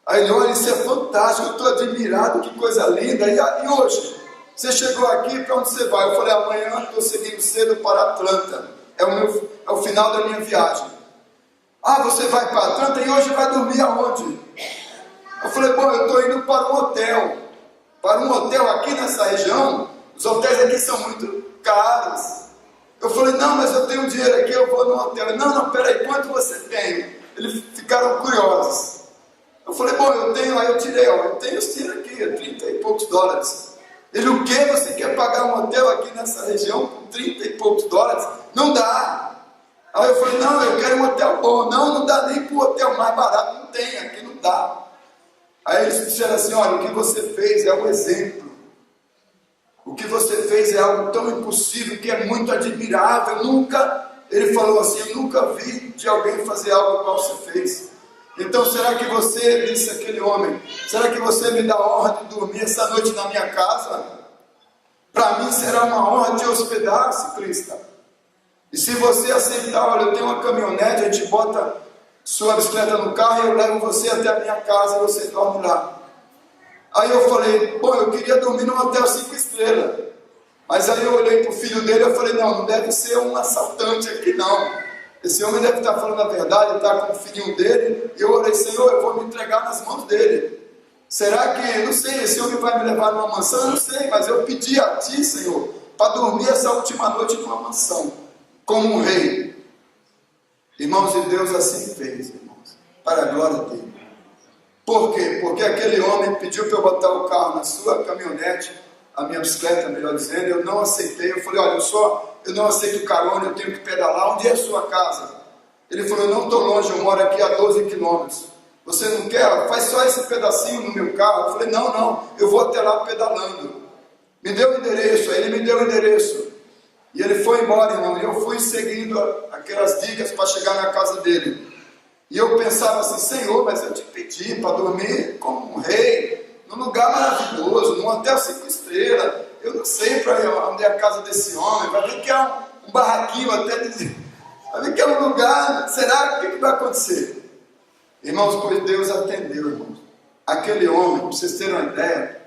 Aí ele, olha, isso é fantástico, eu estou admirado, que coisa linda. E hoje? Você chegou aqui, para onde você vai? Eu falei, amanhã estou seguindo cedo para Atlanta. É o final da minha viagem. Ah, você vai para Atlanta e hoje vai dormir aonde? Eu falei, bom, eu estou indo para um hotel. Para um hotel aqui nessa região, os hotéis aqui são muito caros. Eu falei, não, mas eu tenho dinheiro aqui, eu vou no hotel. Não, peraí, quanto você tem? Eles ficaram curiosos. Eu falei, bom, eu tenho, aí eu tirei, ó, eu tenho esse dinheiro aqui, 30 e poucos dólares. Ele, o que? Você quer pagar um hotel aqui nessa região com 30 e poucos dólares? Não dá. Aí eu falei, não, eu quero um hotel bom. Não dá nem para o hotel mais barato, não tem, aqui não dá. Aí eles disseram assim, olha, o que você fez é um exemplo. O que você fez é algo tão impossível que é muito admirável. Ele falou assim, eu nunca vi de alguém fazer algo igual você fez. Então será que você, disse aquele homem, será que você me dá a honra de dormir essa noite na minha casa? Para mim será uma honra te hospedar, ciclista. E se você aceitar, olha, eu tenho uma caminhonete, a gente bota sua bicicleta no carro e eu levo você até a minha casa e você dorme lá. Aí eu falei, bom, eu queria dormir num hotel 5 estrelas. Mas aí eu olhei para o filho dele e falei, não deve ser um assaltante aqui não. Esse homem deve estar falando a verdade, está com o filhinho dele. E eu orei, Senhor, eu vou me entregar nas mãos dele. Será que, não sei, esse homem vai me levar numa mansão? Eu não sei, mas eu pedi a ti, Senhor, para dormir essa última noite numa mansão, como um rei. Irmãos de Deus, assim fez, irmãos, para a glória dele. Por quê? Porque aquele homem pediu para eu botar o carro na sua caminhonete, a minha bicicleta, melhor dizendo, eu não aceitei. Eu falei, olha, eu não aceito carona, eu tenho que pedalar. Onde é a sua casa? Ele falou, eu não estou longe, eu moro aqui a 12 quilômetros. Você não quer? Faz só esse pedacinho no meu carro. Eu falei, não, eu vou até lá pedalando. Me deu o endereço, aí ele me deu o endereço. E ele foi embora, irmão, e eu fui seguindo aquelas dicas para chegar na casa dele. E eu pensava assim, Senhor, mas eu te pedi para dormir como um rei, num lugar maravilhoso, num hotel 5 estrelas. Eu não sei para onde é a casa desse homem, vai ver que é um barraquinho até, vai ver que é um lugar, será? O que vai acontecer? Irmãos, pois Deus atendeu, irmãos. Aquele homem, para vocês terem uma ideia,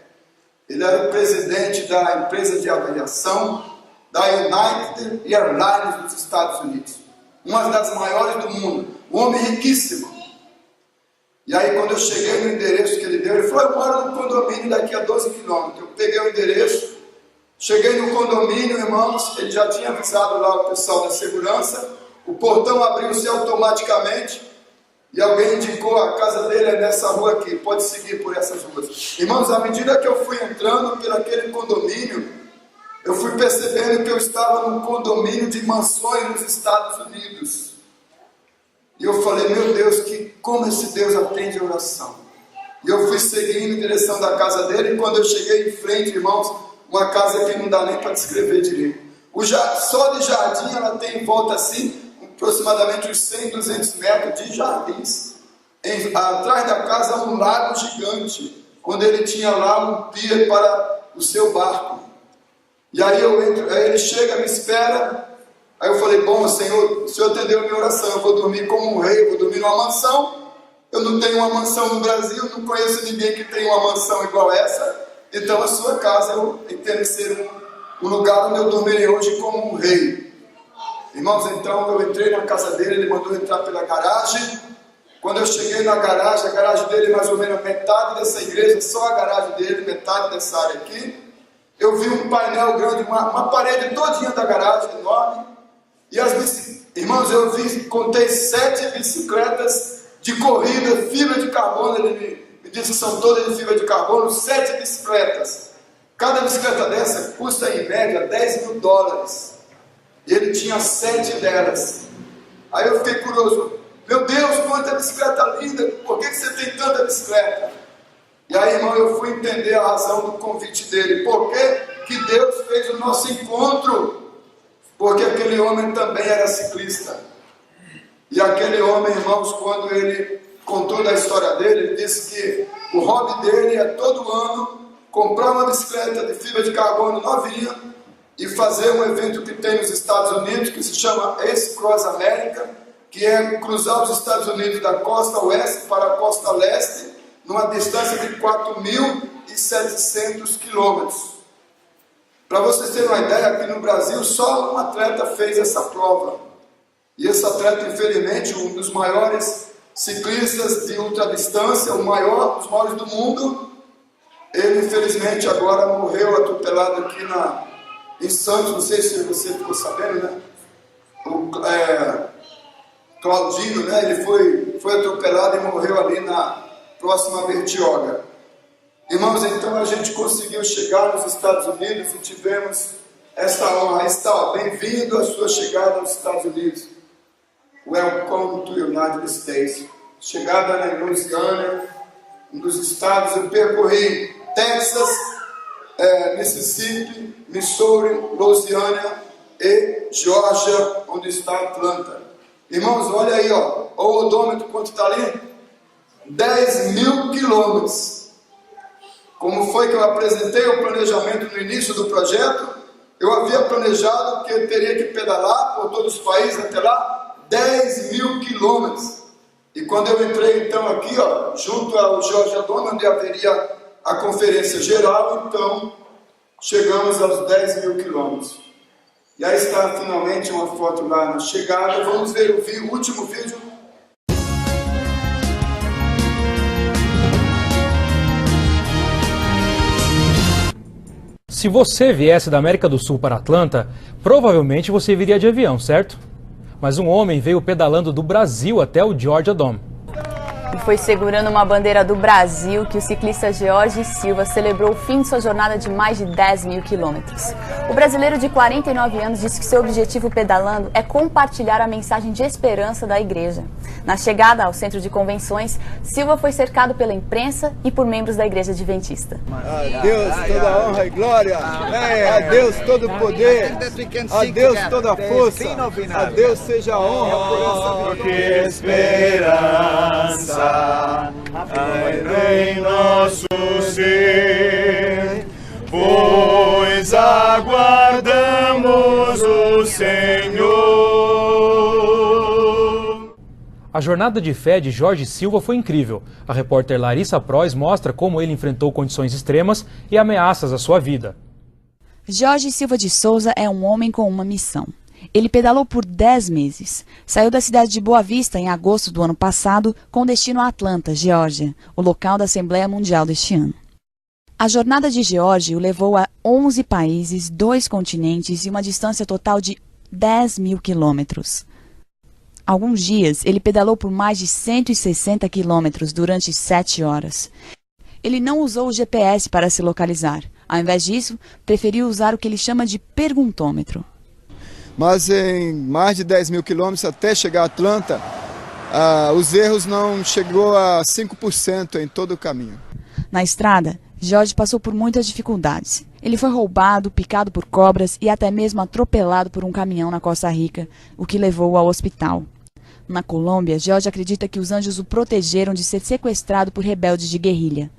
ele era o presidente da empresa de aviação da United Airlines dos Estados Unidos, uma das maiores do mundo, um homem riquíssimo. E aí quando eu cheguei no endereço que ele deu, ele falou, eu moro no condomínio daqui a 12 quilômetros. Eu peguei o endereço, cheguei no condomínio, irmãos, ele já tinha avisado lá o pessoal da segurança, o portão abriu-se automaticamente, E alguém indicou a casa dele é nessa rua aqui, pode seguir por essas ruas. Irmãos, à medida que eu fui entrando por aquele condomínio, eu fui percebendo que eu estava num condomínio de mansões nos Estados Unidos. E eu falei, meu Deus, como esse Deus atende a oração. E eu fui seguindo em direção da casa dele, e quando eu cheguei em frente, irmãos, uma casa que não dá nem para descrever direito. Só de jardim ela tem em volta assim, aproximadamente uns 100, 200 metros de jardins. Atrás da casa um lago gigante, onde ele tinha lá um pier para o seu barco. E aí eu entro, aí ele chega, me espera. Aí eu falei, bom, Senhor, o Senhor atendeu a minha oração, eu vou dormir como um rei, eu vou dormir numa mansão. Eu não tenho uma mansão no Brasil, não conheço ninguém que tenha uma mansão igual essa. Então a sua casa eu entendo ser um lugar onde eu dormirei hoje como um rei. Irmãos, então eu entrei na casa dele, ele mandou entrar pela garagem. Quando eu cheguei na garagem, a garagem dele mais ou menos metade dessa igreja, só a garagem dele, metade dessa área aqui. Eu vi um painel grande, uma parede todinha da garagem, enorme. E irmãos, eu contei 7 bicicletas de corrida, fibra de carbono. Ele me disse que são todas de fibra de carbono, 7 bicicletas. Cada bicicleta dessa custa em média $10 mil. E ele tinha 7 delas. Aí eu fiquei curioso. Meu Deus, quanta bicicleta linda! Por que você tem tanta bicicleta? E aí, irmão, eu fui entender a razão do convite dele. Por que Deus fez o nosso encontro? Porque aquele homem também era ciclista. E aquele homem, irmãos, quando ele contou da história dele, ele disse que o hobby dele é todo ano comprar uma bicicleta de fibra de carbono novinha e fazer um evento que tem nos Estados Unidos, que se chama Ace Cross America, que é cruzar os Estados Unidos da costa oeste para a costa leste, numa distância de 4.700 quilômetros. Para vocês terem uma ideia, aqui no Brasil, só um atleta fez essa prova. E esse atleta, infelizmente, um dos maiores ciclistas de ultradistância, um dos maiores do mundo, ele, infelizmente, agora morreu atropelado aqui em Santos. Não sei se você ficou sabendo, né? Claudinho, né? Ele foi atropelado e morreu ali na próxima Bertioga. Irmãos, então a gente conseguiu chegar nos Estados Unidos e tivemos esta honra. Aí está, ó, bem-vindo à sua chegada aos Estados Unidos. Welcome to United States. Chegada na Louisiana, um dos estados. Eu percorri Texas, Mississippi, Missouri, Louisiana e Geórgia, onde está Atlanta. Irmãos, olha aí, ó, o odômetro quanto está ali? 10 mil quilômetros. Como foi que eu apresentei o planejamento no início do projeto? Eu havia planejado que eu teria que pedalar por todos os países até lá 10 mil quilômetros. E quando eu entrei então aqui, ó, junto ao Georgia Dome, onde haveria a conferência geral, então chegamos aos 10 mil quilômetros. E aí está finalmente uma foto lá na chegada. Vamos ver o último vídeo. Se você viesse da América do Sul para Atlanta, provavelmente você viria de avião, certo? Mas um homem veio pedalando do Brasil até o Georgia Dome. E foi segurando uma bandeira do Brasil que o ciclista George Silva celebrou o fim de sua jornada de mais de 10 mil quilômetros. O brasileiro de 49 anos disse que seu objetivo pedalando é compartilhar a mensagem de esperança da igreja. Na chegada ao centro de convenções, Silva foi cercado pela imprensa e por membros da igreja adventista. A Deus toda a honra e glória, a Deus todo o poder, a Deus toda a força, a Deus seja a honra por essa vida. Que esperança em nosso ser, pois aguardamos o Senhor. A jornada de fé de Jorge Silva foi incrível. A repórter Larissa Prois mostra como ele enfrentou condições extremas e ameaças à sua vida. Jorge Silva de Souza é um homem com uma missão. Ele pedalou por 10 meses. Saiu da cidade de Boa Vista em agosto do ano passado, com destino a Atlanta, Geórgia, o local da Assembleia Mundial deste ano. A jornada de Geórgia o levou a 11 países, 2 continentes e uma distância total de 10 mil quilômetros. Alguns dias, ele pedalou por mais de 160 quilômetros durante 7 horas. Ele não usou o GPS para se localizar. Ao invés disso, preferiu usar o que ele chama de perguntômetro. Mas em mais de 10 mil quilômetros até chegar a Atlanta, os erros não chegou a 5% em todo o caminho. Na estrada, George passou por muitas dificuldades. Ele foi roubado, picado por cobras e até mesmo atropelado por um caminhão na Costa Rica, o que levou ao hospital. Na Colômbia, George acredita que os anjos o protegeram de ser sequestrado por rebeldes de guerrilha.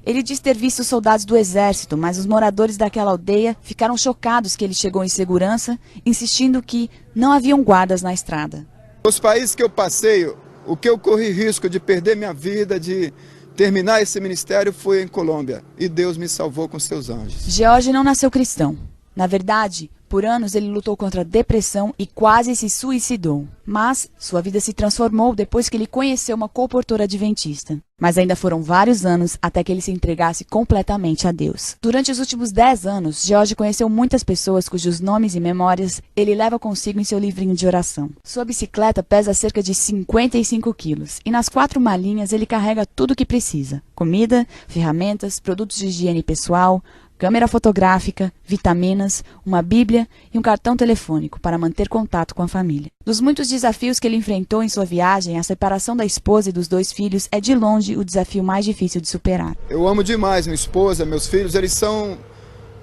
Ele diz ter visto soldados do exército, mas os moradores daquela aldeia ficaram chocados que ele chegou em segurança, insistindo que não haviam guardas na estrada. Os países que eu passei, o que eu corri risco de perder minha vida, de terminar esse ministério, foi em Colômbia. E Deus me salvou com seus anjos. George não nasceu cristão. Na verdade, por anos ele lutou contra a depressão e quase se suicidou. Mas sua vida se transformou depois que ele conheceu uma colportora adventista. Mas ainda foram vários anos até que ele se entregasse completamente a Deus. Durante os últimos 10 anos, George conheceu muitas pessoas cujos nomes e memórias ele leva consigo em seu livrinho de oração. Sua bicicleta pesa cerca de 55 quilos e nas 4 malinhas ele carrega tudo o que precisa: comida, ferramentas, produtos de higiene pessoal, câmera fotográfica, vitaminas, uma bíblia e um cartão telefônico para manter contato com a família. Dos muitos desafios que ele enfrentou em sua viagem, a separação da esposa e dos 2 filhos é de longe o desafio mais difícil de superar. Eu amo demais minha esposa, meus filhos, eles são,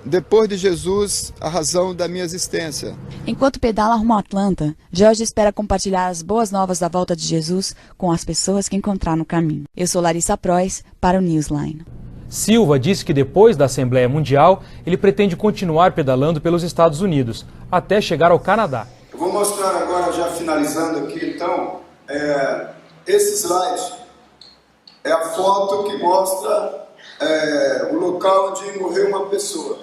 depois de Jesus, a razão da minha existência. Enquanto pedala rumo a Atlanta, George espera compartilhar as boas novas da volta de Jesus com as pessoas que encontrar no caminho. Eu sou Larissa Prois, para o Newsline. Silva disse que depois da Assembleia Mundial, ele pretende continuar pedalando pelos Estados Unidos, até chegar ao Canadá. Eu vou mostrar agora, já finalizando aqui, então, esse slide é a foto que mostra o local onde morreu uma pessoa.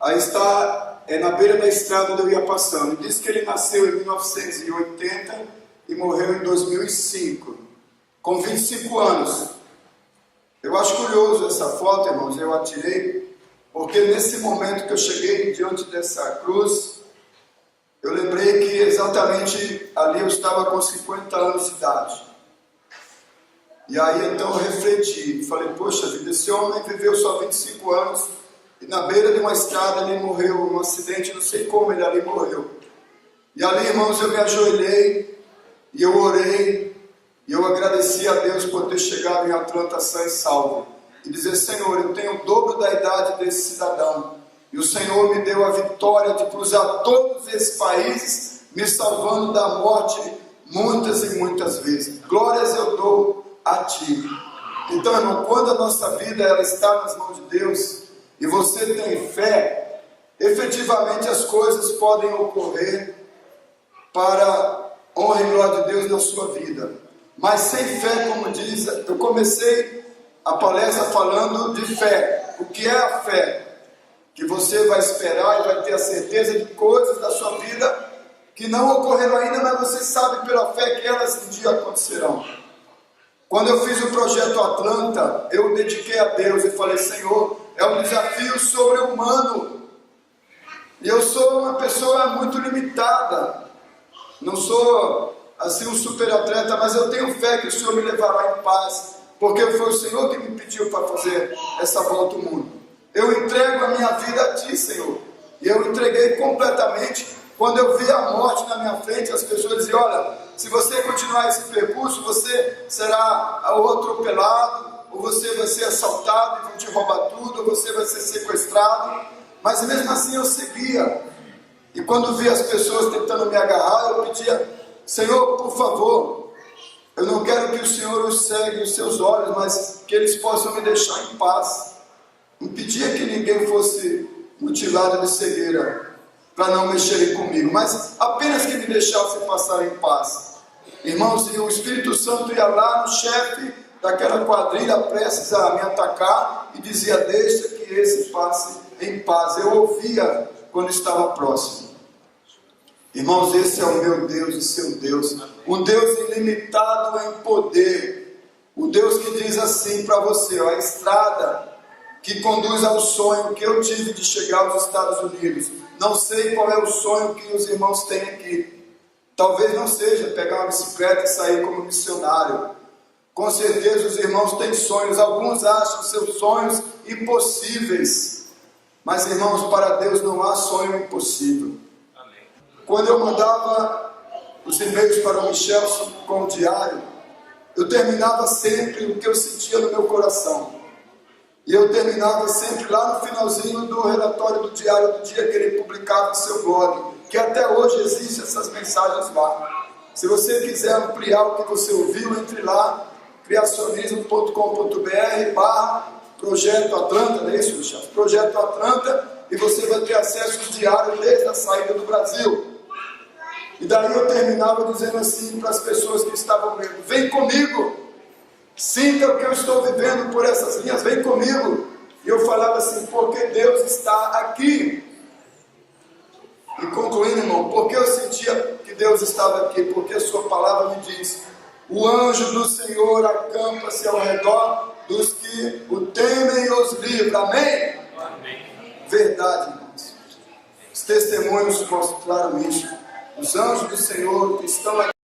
Aí está, na beira da estrada onde eu ia passando. Diz que ele nasceu em 1980 e morreu em 2005, com 25 anos. Eu acho curioso essa foto, irmãos, eu a tirei, porque nesse momento que eu cheguei diante dessa cruz, eu lembrei que exatamente ali eu estava com 50 anos de idade. E aí então eu refleti, falei, poxa vida, esse homem viveu só 25 anos, e na beira de uma estrada ele morreu, num acidente, não sei como ele ali morreu. E ali, irmãos, eu me ajoelhei, e eu orei, e eu agradeci a Deus por ter chegado em Atlanta sã e salvo. E dizer, Senhor, eu tenho o dobro da idade desse cidadão. E o Senhor me deu a vitória de cruzar todos esses países, me salvando da morte muitas e muitas vezes. Glórias eu dou a Ti. Então, irmão, quando a nossa vida ela está nas mãos de Deus, e você tem fé, efetivamente as coisas podem ocorrer para honra e glória de Deus na sua vida. Mas sem fé, como diz, eu comecei a palestra falando de fé. O que é a fé? Que você vai esperar e vai ter a certeza de coisas da sua vida que não ocorreram ainda, mas você sabe pela fé que elas um dia acontecerão. Quando eu fiz o projeto Atlanta, eu dediquei a Deus e falei, Senhor, é um desafio sobre-humano. E eu sou uma pessoa muito limitada. Não sou assim um super atleta, mas eu tenho fé que o Senhor me levará em paz, porque foi o Senhor que me pediu para fazer essa volta ao mundo. Eu entrego a minha vida a Ti, Senhor, e eu entreguei completamente. Quando eu vi a morte na minha frente, as pessoas diziam, olha, se você continuar esse percurso, você será ou atropelado, ou você vai ser assaltado e vão te roubar tudo, ou você vai ser sequestrado. Mas mesmo assim eu seguia, e quando vi as pessoas tentando me agarrar, eu pedia, Senhor, por favor, eu não quero que o Senhor os cegue os seus olhos, mas que eles possam me deixar em paz. Não pedia que ninguém fosse mutilado de cegueira, para não mexerem comigo, mas apenas que me deixassem passar em paz. Irmãos, e o Espírito Santo ia lá no chefe daquela quadrilha, prestes a me atacar, e dizia, deixa que esse passe em paz. Eu ouvia quando estava próximo. Irmãos, esse é o meu Deus e seu Deus, um Deus ilimitado em poder, o Deus que diz assim para você, ó, a estrada que conduz ao sonho que eu tive de chegar aos Estados Unidos. Não sei qual é o sonho que os irmãos têm aqui, Talvez não seja pegar uma bicicleta e sair como missionário. Com certeza os irmãos têm sonhos, alguns acham seus sonhos impossíveis. Mas, irmãos, para Deus não há sonho impossível. Amém. Quando eu mandava os e-mails para o Michel com o diário, eu terminava sempre o que eu sentia no meu coração. E eu terminava sempre lá no finalzinho do relatório do diário do dia que ele publicava no seu blog, que até hoje existem essas mensagens lá. Se você quiser ampliar o que você ouviu, entre lá, criacionismo.com.br/Projeto Atlanta, não é isso, Michel? Projeto Atlanta, e você vai ter acesso ao diário desde a saída do Brasil. E daí eu terminava dizendo assim para as pessoas que estavam lendo: vem comigo, sinta o que eu estou vivendo por essas linhas, vem comigo. E eu falava assim: porque Deus está aqui. E concluindo, irmão, porque eu sentia que Deus estava aqui? Porque a sua palavra me diz: o anjo do Senhor acampa-se ao redor dos que o temem e os livra. Amém? Amém. Verdade, irmãos. Os testemunhos mostraram isso. Os anjos do Senhor que estão aqui